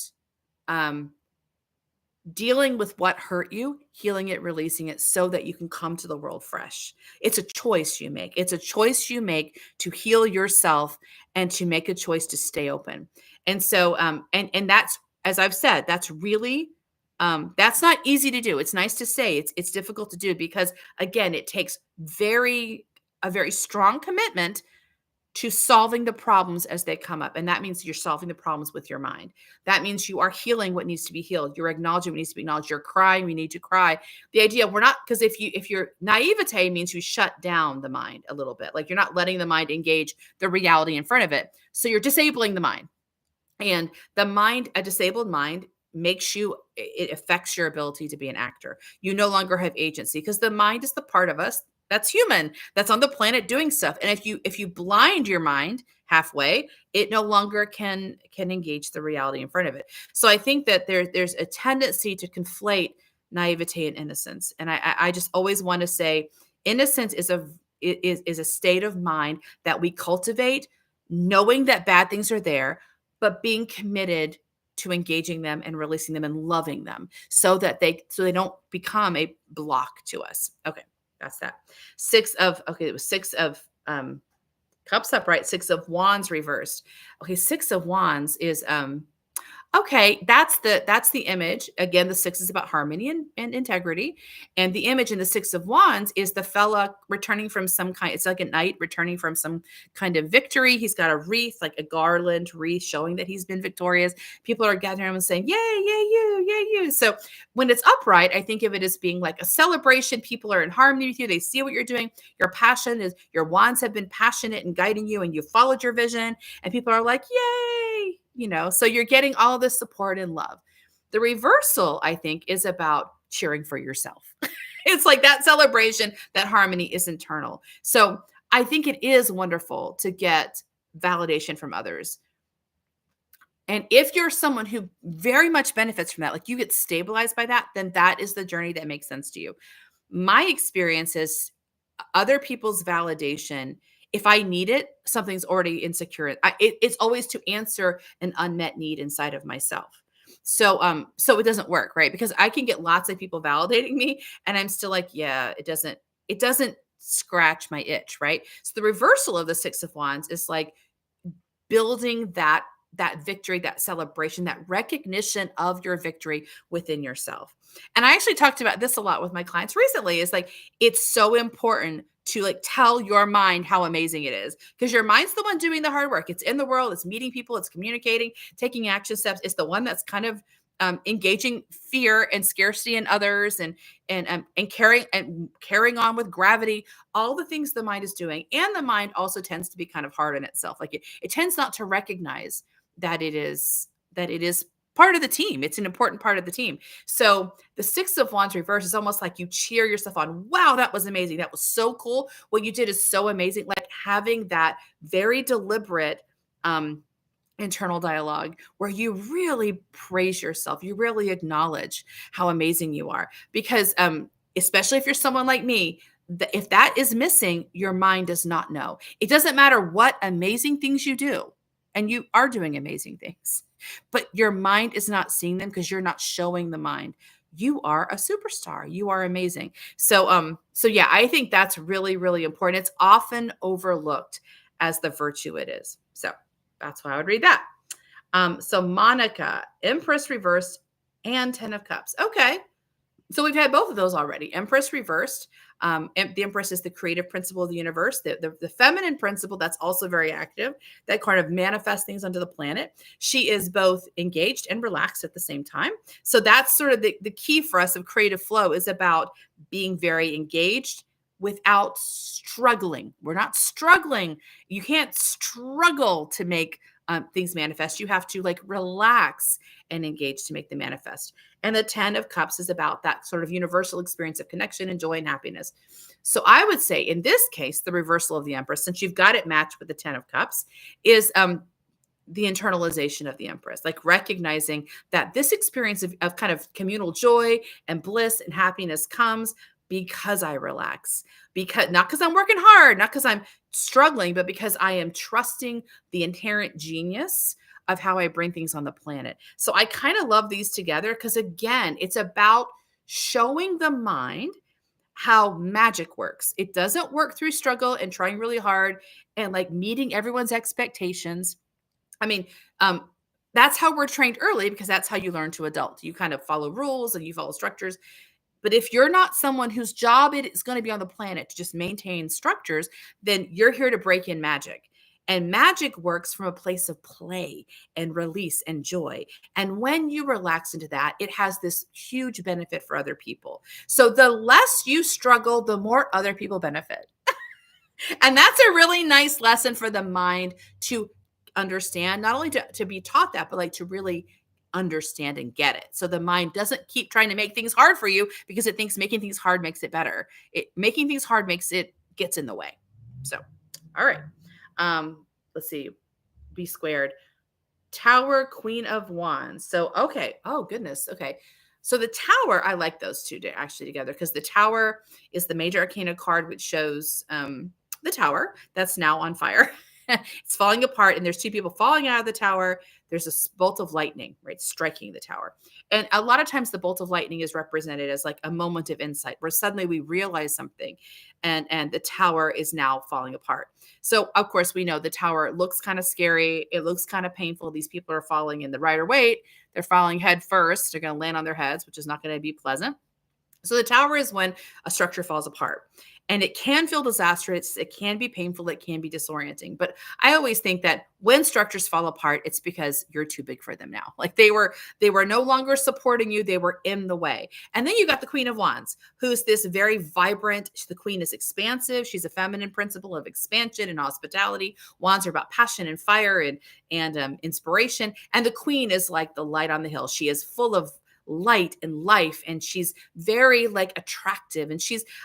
dealing with what hurt you, healing it, releasing it so that you can come to the world fresh. It's a choice you make. It's a choice you make to heal yourself and to make a choice to stay open. And so, and that's, as I've said, that's really, that's not easy to do. It's nice to say, it's difficult to do because, again, it takes a very strong commitment to solving the problems as they come up. And that means you're solving the problems with your mind. That means you are healing what needs to be healed. You're acknowledging what needs to be acknowledged. You're crying, we need to cry. The idea, because if your naivete means you shut down the mind a little bit, like you're not letting the mind engage the reality in front of it. So you're disabling the mind. And the mind, a disabled mind, it affects your ability to be an actor. You no longer have agency because the mind is the part of us that's human, that's on the planet doing stuff. And if you blind your mind halfway, it no longer can engage the reality in front of it. So I think that there's a tendency to conflate naivete and innocence. And I just always want to say innocence is a state of mind that we cultivate, knowing that bad things are there, but being committed to engaging them and releasing them and loving them so they don't become a block to us. Okay, that's that. It was six of cups upright, six of wands reversed. Okay, six of wands is okay, that's the image. Again, the six is about harmony and integrity. And the image in the six of wands is the fella returning from some kind, it's like a knight returning from some kind of victory. He's got a wreath, like a garland wreath showing that he's been victorious. People are gathering around and saying, yay, yay, you, yay, you. So when it's upright, I think of it as being like a celebration. People are in harmony with you. They see what you're doing. Your passion is, your wands have been passionate and guiding you, and you followed your vision. And people are like, yay, so you're getting all this support and love. The reversal, I think, is about cheering for yourself. It's like that celebration, that harmony is internal. So I think it is wonderful to get validation from others. And if you're someone who very much benefits from that, like you get stabilized by that, then that is the journey that makes sense to you. My experience is other people's validation. If I need it, something's already insecure. It's always to answer an unmet need inside of myself. So it doesn't work, right? Because I can get lots of people validating me, and I'm still like, yeah, it doesn't scratch my itch, right? So the reversal of the six of wands is like building that victory, that celebration, that recognition of your victory within yourself. And I actually talked about this a lot with my clients recently. Is like, it's so important to like tell your mind how amazing it is, because your mind's the one doing the hard work. It's in the world, it's meeting people, it's communicating, taking action steps. It's the one that's kind of engaging fear and scarcity in others, and carrying on with gravity, all the things the mind is doing. And the mind also tends to be kind of hard on itself. Like it tends not to recognize that it is part of the team. It's an important part of the team. So the six of wands reverse is almost like you cheer yourself on. Wow, that was amazing. That was so cool. What you did is so amazing. Like having that very deliberate internal dialogue where you really praise yourself. You really acknowledge how amazing you are. Because especially if you're someone like me, if that is missing, your mind does not know. It doesn't matter what amazing things you do. And you are doing amazing things, but your mind is not seeing them because you're not showing the mind. You are a superstar. You are amazing. So yeah, I think that's really, really important. It's often overlooked as the virtue it is. So that's why I would read that. So Monica, Empress reversed and 10 of Cups. Okay. So we've had both of those already. Empress reversed. The Empress is the creative principle of the universe, the feminine principle that's also very active, that kind of manifests things onto the planet. She is both engaged and relaxed at the same time. So that's sort of the key for us of creative flow, is about being very engaged without struggling. We're not struggling. You can't struggle to make things manifest. You have to like relax and engage to make them manifest. And the 10 of Cups is about that sort of universal experience of connection and joy and happiness. So I would say in this case, the reversal of the Empress, since you've got it matched with the 10 of Cups, is the internalization of the Empress, like recognizing that this experience of kind of communal joy and bliss and happiness comes because I relax, not because I'm working hard, not because I'm struggling, but because I am trusting the inherent genius of how I bring things on the planet. So I kind of love these together because, again, it's about showing the mind how magic works. It doesn't work through struggle and trying really hard and like meeting everyone's expectations. I mean, that's how we're trained early, because that's how you learn to adult. You kind of follow rules and you follow structures. But if you're not someone whose job it is going to be on the planet to just maintain structures, then you're here to break in magic. And magic works from a place of play and release and joy. And when you relax into that, it has this huge benefit for other people. So the less you struggle, the more other people benefit. And that's a really nice lesson for the mind to understand, not only to be taught that, but like to really understand and get it. So the mind doesn't keep trying to make things hard for you because it thinks making things hard makes it better. Making things hard gets in the way. So, all right. Let's see. B squared. Tower, Queen of Wands. So, okay. Oh, goodness. Okay. So the tower, I like those two actually together because the tower is the major arcana card, which shows the tower that's now on fire. It's falling apart, and there's two people falling out of the tower. There's a bolt of lightning, right, striking the tower. And a lot of times the bolt of lightning is represented as like a moment of insight where suddenly we realize something, and the tower is now falling apart. So of course we know the tower looks kind of scary. It looks kind of painful. These people are falling in the Rider Waite. They're falling head first. They're going to land on their heads, which is not going to be pleasant. So the tower is when a structure falls apart. And it can feel disastrous. It can be painful. It can be disorienting. But I always think that when structures fall apart, it's because you're too big for them now. Like they were no longer supporting you. They were in the way. And then you got the Queen of Wands, who's this very vibrant. The Queen is expansive. She's a feminine principle of expansion and hospitality. Wands are about passion and fire and inspiration. And the Queen is like the light on the hill. She is full of light and life, and she's very like attractive, and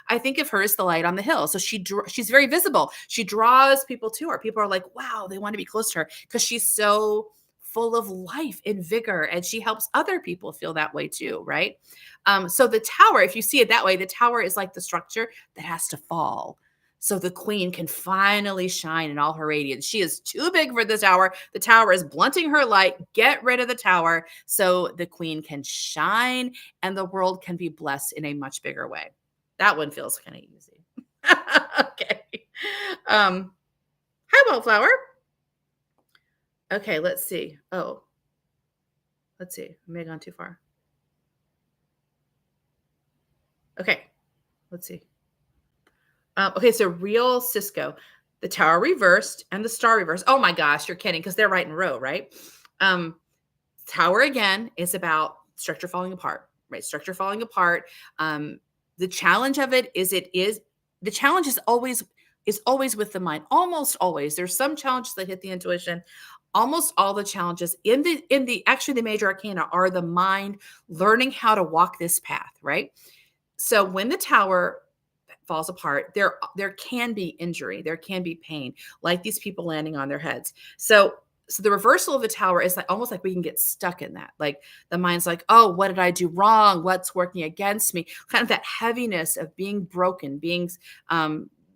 I think of her as the light on the hill. So she's very visible. She draws people to her. People are like, wow, they want to be close to her because she's so full of life and vigor, and she helps other people feel that way too, right? So the tower, if you see it that way, the tower is like the structure that has to fall so the Queen can finally shine in all her radiance. She is too big for the tower. The tower is blunting her light. Get rid of the tower so the Queen can shine and the world can be blessed in a much bigger way. That one feels kind of easy. Okay. Hi, Wildflower. Okay, let's see. Let's see. I may have gone too far. Okay, let's see. Okay, so real Cisco, the tower reversed and the star reversed. Oh my gosh, you're kidding, because they're right in a row, right? Tower again is about structure falling apart, right? Structure falling apart. The challenge of it is the challenge is always with the mind. Almost always. There's some challenges that hit the intuition. Almost all the challenges in the actually the major arcana are the mind learning how to walk this path, right? So when the tower falls apart, there can be injury, there can be pain, like these people landing on their heads. So the reversal of the tower is like almost like we can get stuck in that. Like the mind's like, oh, what did I do wrong? What's working against me? Kind of that heaviness of being broken, being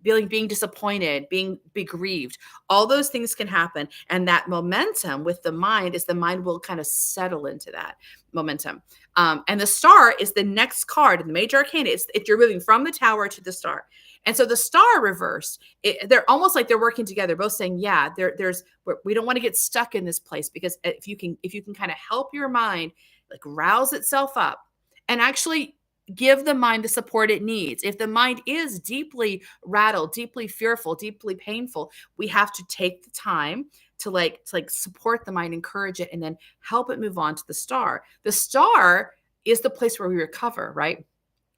disappointed, being grieved. All those things can happen. And that momentum with the mind is the mind will kind of settle into that momentum. And the star is the next card in the major arcana. If you're moving from the tower to the star. And so the star reversed, they're almost like they're working together, both saying, yeah, we don't want to get stuck in this place, because if you can kind of help your mind like rouse itself up and actually give the mind the support it needs. If the mind is deeply rattled, deeply fearful, deeply painful, we have to take the time to support the mind, encourage it, and then help it move on to the star. The star is the place where we recover, right?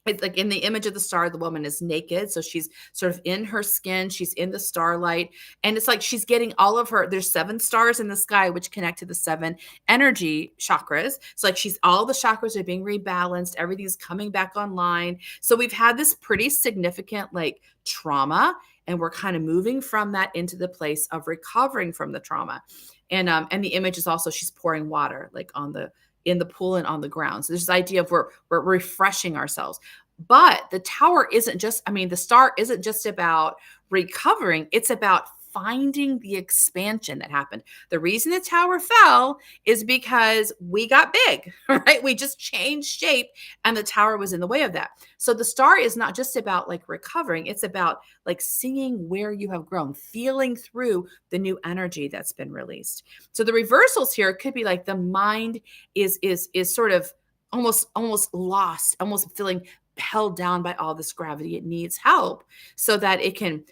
It's like in the image of the star, the woman is naked. So she's sort of in her skin. She's in the starlight. And it's like she's getting all of there's 7 stars in the sky, which connect to the 7 energy chakras. So like all the chakras are being rebalanced. Everything's coming back online. So we've had this pretty significant like trauma, and we're kind of moving from that into the place of recovering from the trauma. And the image is also she's pouring water like in the pool and on the ground. So there's this idea of we're refreshing ourselves. But the tower the star isn't just about recovering. It's about finding the expansion that happened. The reason the tower fell is because we got big, right? We just changed shape and the tower was in the way of that. So the star is not just about like recovering. It's about like seeing where you have grown, feeling through the new energy that's been released. So the reversals here could be like the mind is sort of almost lost, almost feeling held down by all this gravity. It needs help so that it can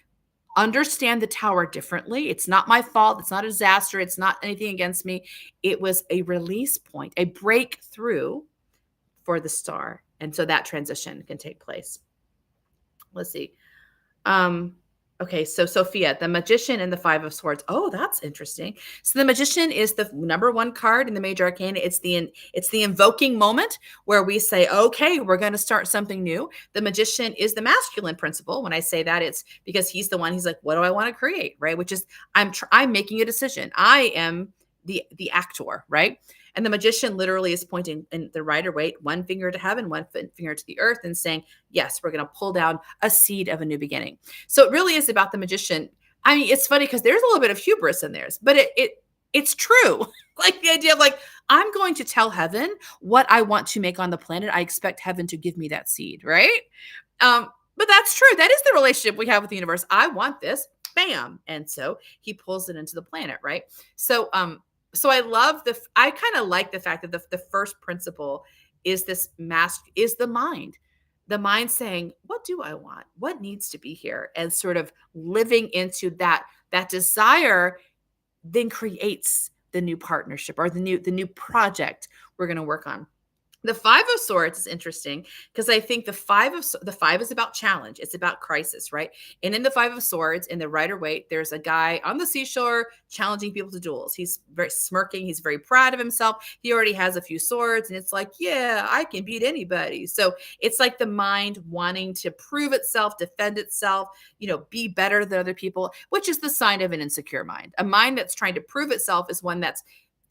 understand the tower differently. It's not my fault. It's not a disaster. It's not anything against me. It was a release point, a breakthrough for the star. And so that transition can take place. Let's see. Okay, so Sophia, the Magician and the 5 of Swords. Oh, that's interesting. So the Magician is the number 1 card in the major arcana. It's the invoking moment where we say, okay, we're going to start something new. The Magician is the masculine principle. When I say that, it's because he's the one. He's like, what do I want to create, right? Which is I'm making a decision. I am the actor, right? And the magician literally is pointing in the Rider-Waite, one finger to heaven, one finger to the earth, and saying, yes, we're going to pull down a seed of a new beginning. So it really is about the magician. I mean, it's funny because there's a little bit of hubris in theirs, but it's true. Like the idea of like, I'm going to tell heaven what I want to make on the planet. I expect heaven to give me that seed, right? But that's true. That is the relationship we have with the universe. I want this, bam. And so he pulls it into the planet, right? So so I kind of like the fact that the first principle is is the mind. The mind saying, what do I want? What needs to be here? And sort of living into that desire then creates the new partnership or the new project we're going to work on. The Five of Swords is interesting because I think the five is about challenge. It's about crisis, right? And in the Five of Swords, in the Rider-Waite, there's a guy on the seashore challenging people to duels. He's very smirking. He's very proud of himself. He already has a few swords, and it's like, yeah, I can beat anybody. So it's like the mind wanting to prove itself, defend itself, be better than other people, which is the sign of an insecure mind. A mind that's trying to prove itself is one that's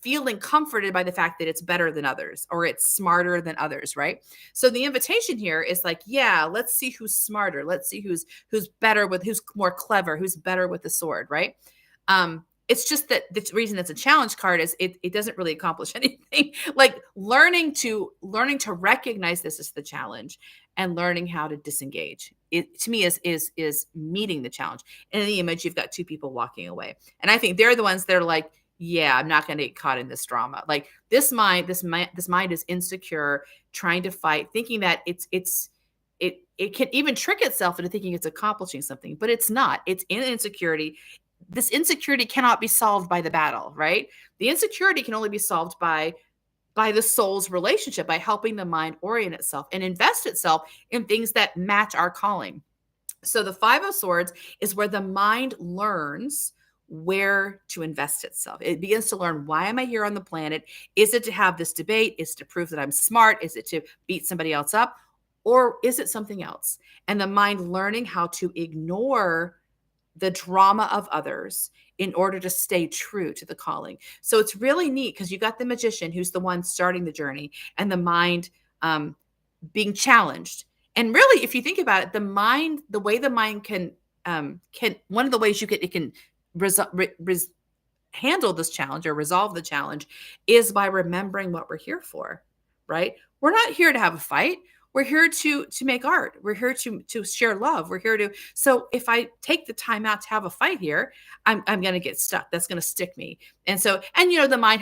feeling comforted by the fact that it's better than others or it's smarter than others, right? So the invitation here is like, yeah, let's see who's smarter. Let's see who's better who's more clever, who's better with the sword, right? It's just that the reason it's a challenge card is it doesn't really accomplish anything. Like learning to recognize this as the challenge and learning how to disengage. It to me is meeting the challenge. And in the image, you've got two people walking away. And I think they're the ones that are like, yeah, I'm not going to get caught in this drama. Like this mind is insecure, trying to fight, thinking that it can even trick itself into thinking it's accomplishing something, but it's not. It's in insecurity. This insecurity cannot be solved by the battle, right? The insecurity can only be solved by the soul's relationship, by helping the mind orient itself and invest itself in things that match our calling. So the Five of Swords is where the mind learns where to invest itself. It begins to learn, why am I here on the planet? Is it to have this debate? Is it to prove that I'm smart? Is it to beat somebody else up? Or is it something else? And the mind learning how to ignore the drama of others in order to stay true to the calling. So it's really neat because you got the magician who's the one starting the journey and the mind being challenged. And really, if you think about it, the way the mind can one of the ways it can handle this challenge or resolve the challenge is by remembering what we're here for, right? We're not here to have a fight. We're here to make art. We're here to share love. We're here to, so if I take the time out to have a fight here, I'm going to get stuck. That's going to stick me. And so, and the mind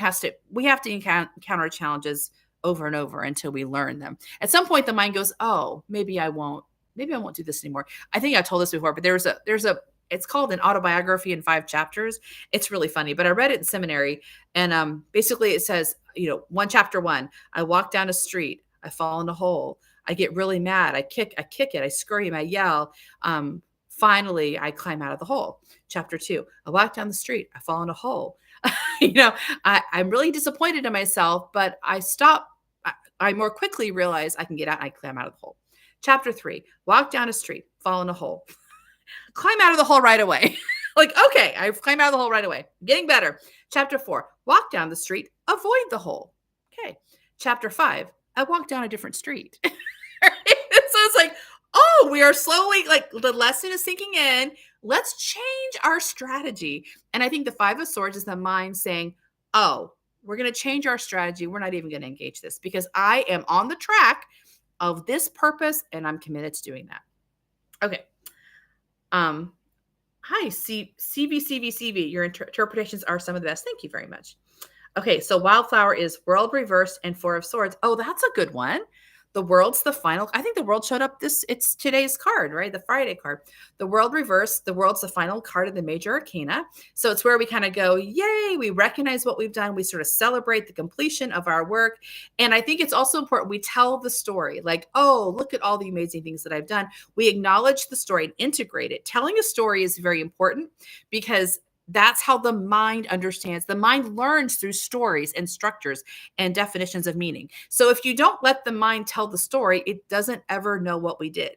we have to encounter challenges over and over until we learn them. At some point, the mind goes, oh, maybe I won't do this anymore. I think I told this before, but it's called An Autobiography in 5 Chapters. It's really funny, but I read it in seminary. And basically it says, chapter 1, I walk down a street, I fall in a hole. I get really mad. I kick it. I scream, I yell. Finally, I climb out of the hole. Chapter 2, I walk down the street, I fall in a hole. I'm really disappointed in myself, but I stop. I more quickly realize I can get out. I climb out of the hole. Chapter 3, walk down a street, fall in a hole. Climb out of the hole right away. Like, okay, I climb out of the hole right away. Getting better. Chapter 4, walk down the street, avoid the hole. Okay. Chapter 5, I walk down a different street. So it's like, oh, we are slowly, like the lesson is sinking in. Let's change our strategy. And I think the Five of Swords is the mind saying, oh, we're going to change our strategy. We're not even going to engage this because I am on the track of this purpose and I'm committed to doing that. Okay. Hi, CVCVCV. Your interpretations are some of the best. Thank you very much. Okay, so Wildflower is World Reversed and 4 of Swords. Oh, that's a good one. The World's the final. I think the World showed up it's today's card, right? The Friday card. The World Reversed. The World's the final card of the Major Arcana. So it's where we kind of go, yay, we recognize what we've done. We sort of celebrate the completion of our work. And I think it's also important we tell the story like, oh, look at all the amazing things that I've done. We acknowledge the story and integrate it. Telling a story is very important because that's how the mind understands. The mind learns through stories and structures and definitions of meaning. So if you don't let the mind tell the story, it doesn't ever know what we did.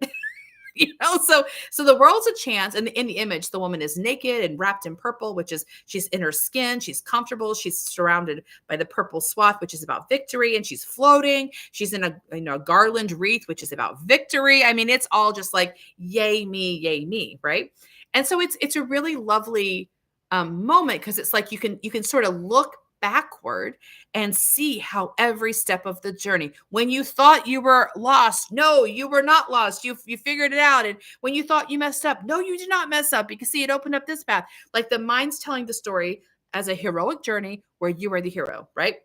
So the world's a chance. And in the image, the woman is naked and wrapped in purple, which is she's in her skin, she's comfortable, she's surrounded by the purple swath, which is about victory, and she's floating. She's in a garland wreath, which is about victory. I mean, it's all just like yay me, right? And so it's a really lovely moment, because it's like you can sort of look backward and see how every step of the journey, when you thought you were lost, no, you were not lost. You figured it out. And when you thought you messed up, no, you did not mess up, because see, it opened up this path. Like the mind's telling the story as a heroic journey where you are the hero, right?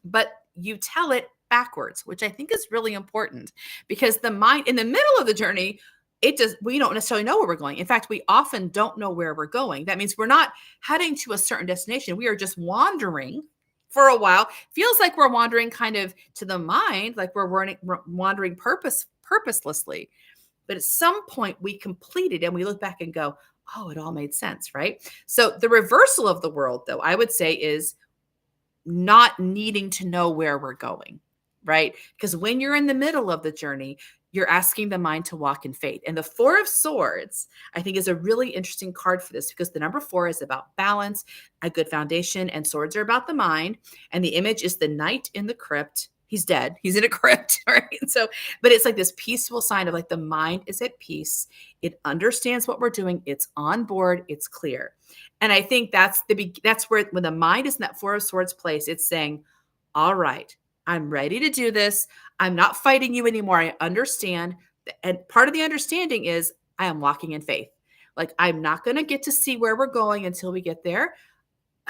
But you tell it backwards, which I think is really important, because the mind in the middle of the journey, we don't necessarily know where we're going. In fact, we often don't know where we're going. That means we're not heading to a certain destination. We are just wandering for a while. Feels like we're wandering kind of to the mind, like we're wandering purposelessly. But at some point we complete it and we look back and go, oh, it all made sense, right? So the reversal of the world, though, I would say, is not needing to know where we're going, right? Because when you're in the middle of the journey, you're asking the mind to walk in faith. And the Four of Swords, I think, is a really interesting card for this, because the number 4 is about balance, a good foundation, and swords are about the mind. And the image is the knight in the crypt. He's dead. He's in a crypt, right? So, but it's like this peaceful sign of like the mind is at peace. It understands what we're doing. It's on board. It's clear. And I think that's where, when the mind is in that Four of Swords place, it's saying, all right, I'm ready to do this. I'm not fighting you anymore. I understand. And part of the understanding is I am walking in faith. Like, I'm not going to get to see where we're going until we get there.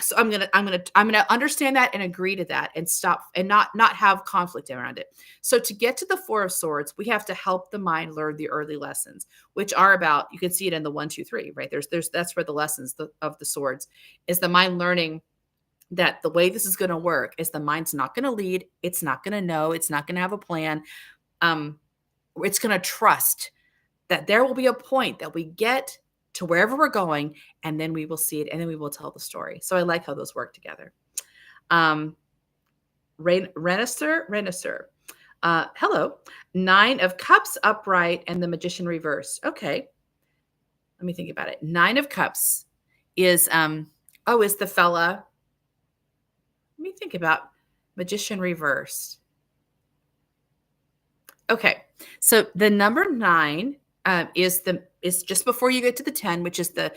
So I'm going to understand that and agree to that and stop and not have conflict around it. So to get to the Four of Swords, we have to help the mind learn the early lessons, which are about, you can see it in the 1, 2, 3, right? That's where the lessons of the swords is, the mind learning that the way this is going to work is the mind's not going to lead. It's not going to know. It's not going to have a plan. It's going to trust that there will be a point that we get to wherever we're going, and then we will see it, and then we will tell the story. So I like how those work together. Renaissance. Hello. 9 of Cups upright and the Magician reversed. Okay. Let me think about it. 9 of Cups is the fella. Let me think about Magician reversed. Okay. So the number 9 is just before you get to the 10, which is the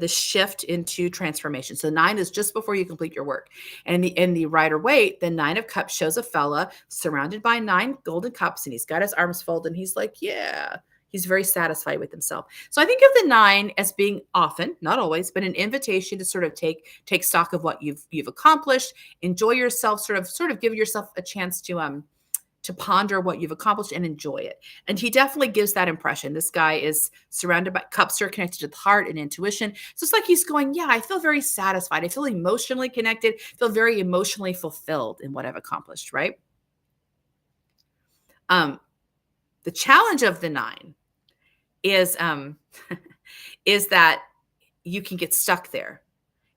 shift into transformation. So 9 is just before you complete your work. And in the Rider Waite, the 9 of Cups shows a fella surrounded by 9 golden cups, and he's got his arms folded, and he's like, yeah, he's very satisfied with himself. So I think of the 9 as being often, not always, but an invitation to sort of take stock of what you've accomplished, enjoy yourself, sort of give yourself a chance to ponder what you've accomplished and enjoy it. And he definitely gives that impression. This guy is surrounded by cups that are connected to the heart and intuition. So it's like he's going, yeah, I feel very satisfied. I feel emotionally connected, feel very emotionally fulfilled in what I've accomplished, right? The challenge of the 9 is is that you can get stuck there.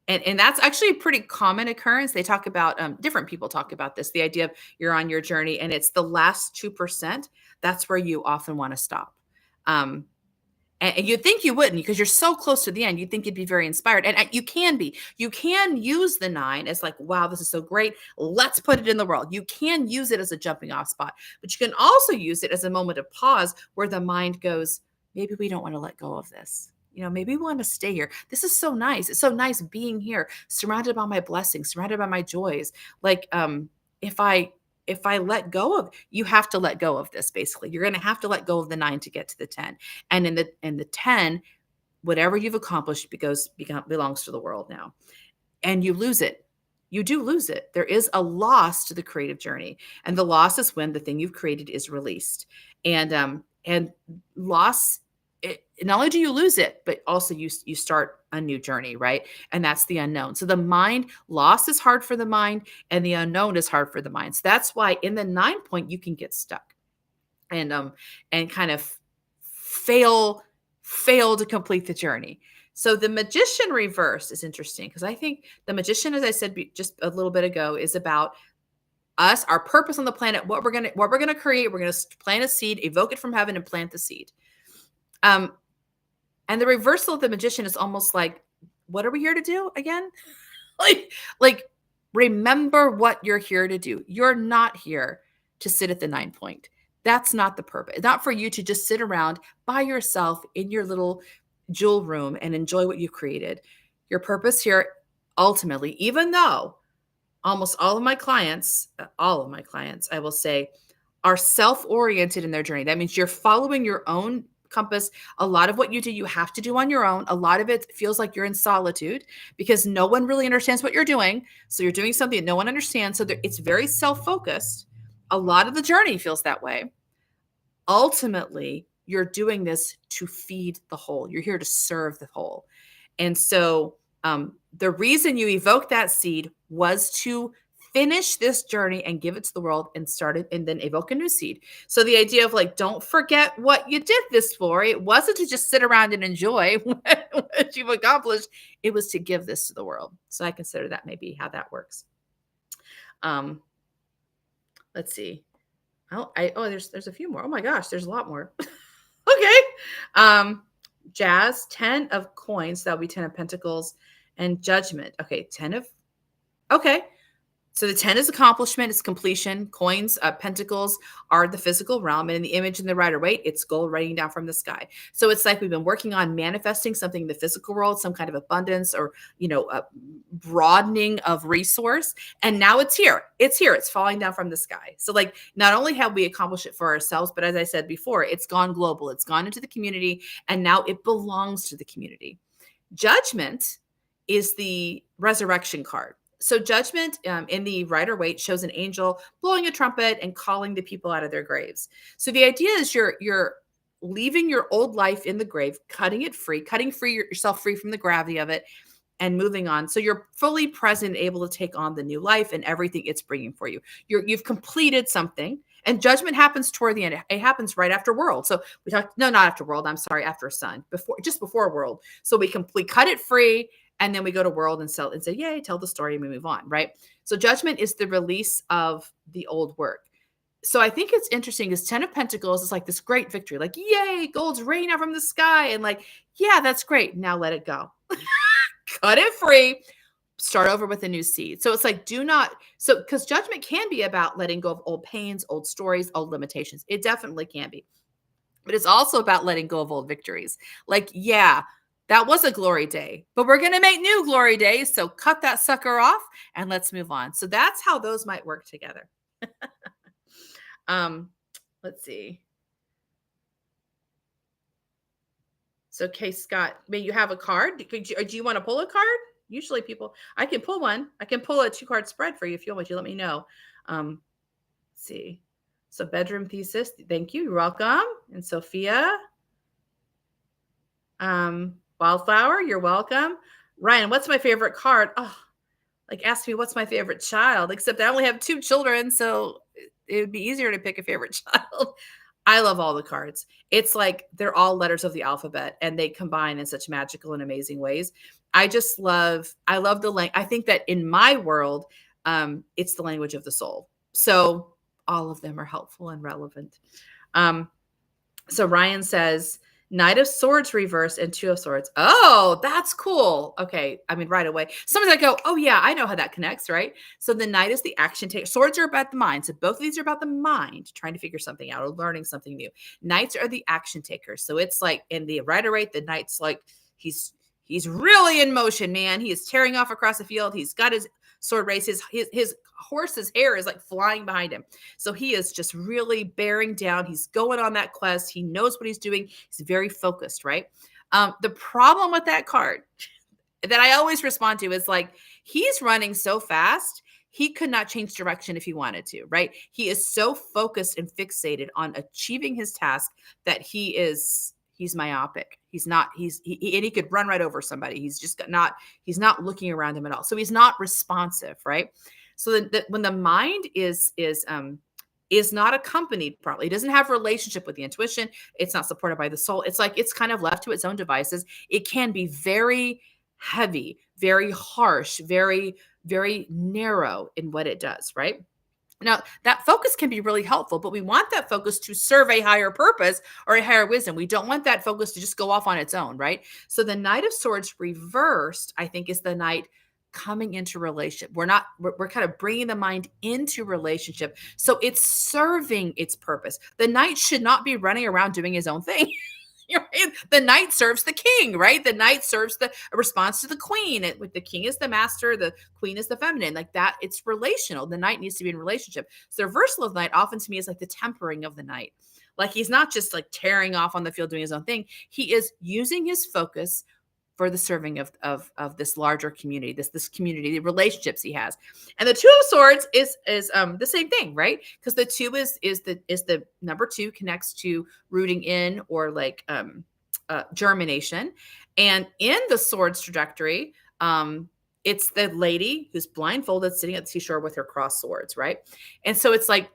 And that's actually a pretty common occurrence. They talk about, different people talk about this, the idea of you're on your journey and it's the last 2%. That's where you often want to stop. And you'd think you wouldn't, because you're so close to the end. You'd think you'd be very inspired. And you can be. You can use the 9 as like, wow, this is so great. Let's put it in the world. You can use it as a jumping off spot. But you can also use it as a moment of pause where the mind goes, maybe we don't want to let go of this. Maybe we want to stay here. This is so nice. It's so nice being here, surrounded by my blessings, surrounded by my joys. Like, if I let go of, you have to let go of this. Basically, you're going to have to let go of the 9 to get to the 10. And in the 10, whatever you've accomplished belongs to the world now, and you lose it. You do lose it. There is a loss to the creative journey, and the loss is when the thing you've created is released. And loss. Not only do you lose it, but also you start a new journey, right? And that's the unknown. So the mind, loss is hard for the mind, and the unknown is hard for the mind. So that's why in the 9 point, you can get stuck and kind of fail to complete the journey. So the Magician reverse is interesting, because I think the Magician, as I said just a little bit ago, is about us, our purpose on the planet, what we're gonna create. We're gonna plant a seed, evoke it from heaven, and plant the seed. Um, and the reversal of the magician is almost like, what are we here to do again? like remember what you're here to do. You're not here to sit at the 9 point. That's not the purpose. Not for you to just sit around by yourself in your little jewel room and enjoy what you created. Your purpose here ultimately, even though almost all of my clients, I will say, are self-oriented in their journey. That means you're following your own compass. A lot of what you do, you have to do on your own. A lot of it feels like you're in solitude because no one really understands what you're doing. So you're doing something that no one understands. So it's very self-focused. A lot of the journey feels that way. Ultimately, you're doing this to feed the whole. You're here to serve the whole. And so the reason you evoke that seed was to finish this journey and give it to the world and start it and then evoke a new seed. So the idea of like, don't forget what you did this for. It wasn't to just sit around and enjoy what you've accomplished. It was to give this to the world. So I consider that maybe how that works. Let's see. There's a few more. Oh my gosh, there's a lot more. Okay. Jazz, 10 of coins. That'll be 10 of pentacles and judgment. Okay. Okay. So the 10 is accomplishment, it's completion. Coins, pentacles are the physical realm. And in the image in the Rider-Waite, it's gold raining down from the sky. So it's like we've been working on manifesting something in the physical world, some kind of abundance or, a broadening of resource. And now it's here. It's here. It's falling down from the sky. So like, not only have we accomplished it for ourselves, but as I said before, it's gone global. It's gone into the community and now it belongs to the community. Judgment is the resurrection card. So judgment in the Rider-Waite shows an angel blowing a trumpet and calling the people out of their graves. So the idea is you're leaving your old life in the grave, cutting yourself free from the gravity of it and moving on. So you're fully present, able to take on the new life and everything it's bringing for you. You've completed something. And judgment happens toward the end. It happens right after World. So we talked, no, not after World. I'm sorry, after Sun, just before World. So we cut it free. And then we go to World and say, yay, tell the story and we move on, right? So judgment is the release of the old work. So I think it's interesting is 10 of Pentacles is like this great victory, like, yay, gold's raining out from the sky. And like, yeah, that's great. Now let it go. Cut it free. Start over with a new seed. So it's like, because judgment can be about letting go of old pains, old stories, old limitations. It definitely can be. But it's also about letting go of old victories. Like, yeah, that was a glory day, but we're going to make new glory days. So cut that sucker off and let's move on. So that's how those might work together. Let's see. So, okay, Scott, may you have a card? Do you want to pull a card? Usually I can pull one. I can pull a 2-card spread for you if you want. You let me know. Let's see. So bedroom thesis. Thank you. You're welcome. And Sophia. Wildflower, you're welcome. Ryan, what's my favorite card? Oh, like ask me what's my favorite child, except I only have 2 children, so it would be easier to pick a favorite child. I love all the cards. It's like they're all letters of the alphabet and they combine in such magical and amazing ways. I love the language. I think that in my world, it's the language of the soul. So all of them are helpful and relevant. So Ryan says, Knight of Swords reverse and 2 of Swords. Oh, that's cool. Okay. I mean, right away. Sometimes I go, oh yeah, I know how that connects, right? So the Knight is the action taker. Swords are about the mind. So both of these are about the mind, trying to figure something out or learning something new. Knights are the action takers. So it's like in the Rider-Waite, the Knight's like, he's really in motion, man. He is tearing off across the field. He's got his sword race. His horse's hair is like flying behind him. So he is just really bearing down. He's going on that quest. He knows what he's doing. He's very focused, right? The problem with that card that I always respond to is like, he's running so fast. He could not change direction if he wanted to, right? He is so focused and fixated on achieving his task that he's myopic. And he could run right over somebody. He's not looking around him at all. So he's not responsive, right? So when the mind is not accompanied properly, it doesn't have a relationship with the intuition. It's not supported by the soul. It's like, it's kind of left to its own devices. It can be very heavy, very harsh, very, very narrow in what it does, right? Now, that focus can be really helpful, but we want that focus to serve a higher purpose or a higher wisdom. We don't want that focus to just go off on its own, right? So the Knight of Swords reversed, I think, is the Knight coming into relationship. We're kind of bringing the mind into relationship. So it's serving its purpose. The Knight should not be running around doing his own thing. The knight serves the king, right? The knight serves the response to the queen. The king is the master, the queen is the feminine, like that. It's relational. The knight needs to be in relationship. So the reversal of the knight often to me is like the tempering of the knight. Like he's not just like tearing off on the field doing his own thing. He is using his focus for the serving of this larger community, this community, the relationships he has. And the Two of Swords is the same thing, right? Because the two is the number two, connects to rooting in or like germination. And in the Swords trajectory, it's the lady who's blindfolded sitting at the seashore with her crossed swords, right? And so it's like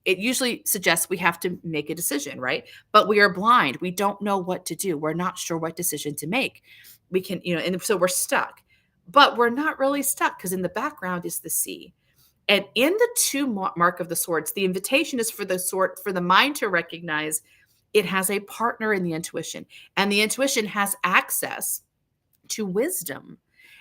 it usually suggests we have to make a decision, right? But we are blind. We don't know what to do. We're not sure what decision to make. We can, and so we're stuck. But we're not really stuck because in the background is the sea. And in the two mark of the swords, the invitation is for the mind to recognize it has a partner in the intuition. And the intuition has access to wisdom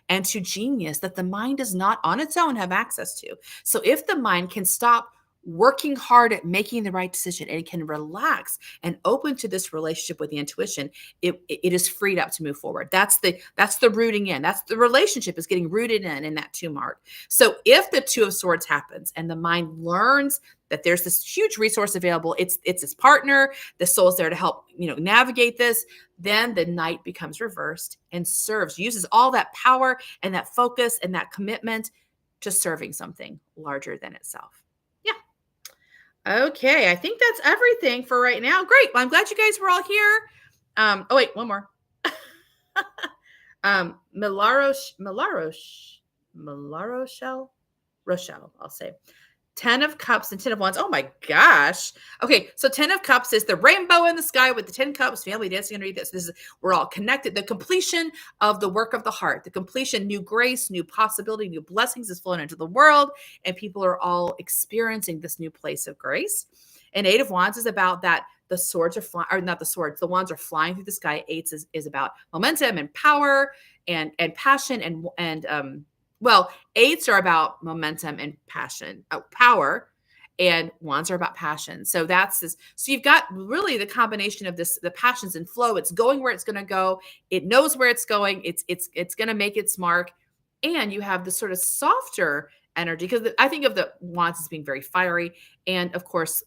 and to genius that the mind does not on its own have access to. So if the mind can stop working hard at making the right decision and can relax and open to this relationship with the intuition, it is freed up to move forward. That's the rooting in. That's the relationship is getting rooted in that two mark. So if the Two of Swords happens and the mind learns that there's this huge resource available, it's its partner, the soul's there to help navigate this, then the knight becomes reversed and uses all that power and that focus and that commitment to serving something larger than itself. Okay, I think that's everything for right now. Great. Well, I'm glad you guys were all here. Oh wait, one more. Rochelle, I'll say. 10 of Cups and 10 of Wands. Oh my gosh. Okay, so 10 of Cups is the rainbow in the sky with the 10 cups, family dancing underneath this. We're all connected. The completion of the work of the heart, the completion, new grace, new possibility, new blessings is flowing into the world, and people are all experiencing this new place of grace. And 8 of Wands is about that. The swords are flying, or not the swords, the wands are flying through the sky. 8 is about momentum and power and passion and well, 8s are about momentum and passion, power, and wands are about passion. So that's this. So you've got really the combination of this, the passions and flow. It's going where it's going to go. It knows where it's going. It's going to make its mark. And you have the sort of softer energy, because I think of the wands as being very fiery. And of course,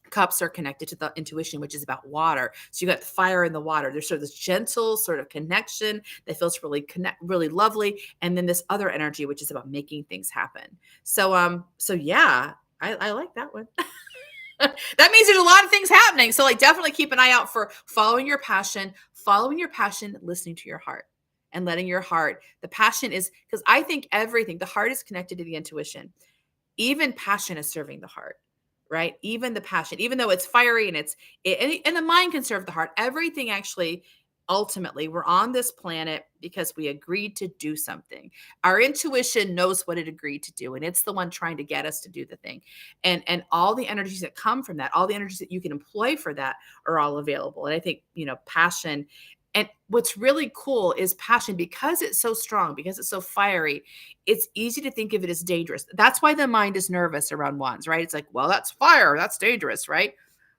cups are connected to the intuition, which is about water. So you got the fire and the water. There's sort of this gentle sort of connection that feels really lovely. And then this other energy, which is about making things happen. So yeah, I like that one. That means there's a lot of things happening. So like definitely keep an eye out for following your passion, listening to your heart and letting your heart, the passion is, because I think the heart is connected to the intuition. Even passion is serving the heart. Right? Even the passion, even though it's fiery and and the mind can serve the heart. Everything actually, ultimately, we're on this planet because we agreed to do something. Our intuition knows what it agreed to do, and it's the one trying to get us to do the thing. And all the energies that come from that, all the energies that you can employ for that are all available. And I think, passion. And what's really cool is passion, because it's so strong, because it's so fiery, it's easy to think of it as dangerous. That's why the mind is nervous around wands, right? It's like, well, that's fire. That's dangerous, right?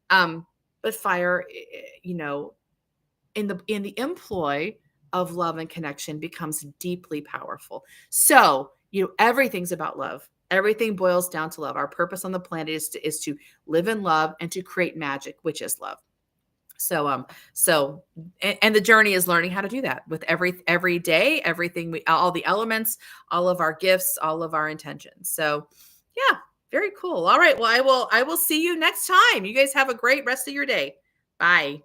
But fire, in the employ of love and connection becomes deeply powerful. So, everything's about love. Everything boils down to love. Our purpose on the planet is to live in love and to create magic, which is love. So and the journey is learning how to do that with every day, everything, all the elements, all of our gifts, all of our intentions. So yeah, very cool. All right. Well, I will see you next time. You guys have a great rest of your day. Bye.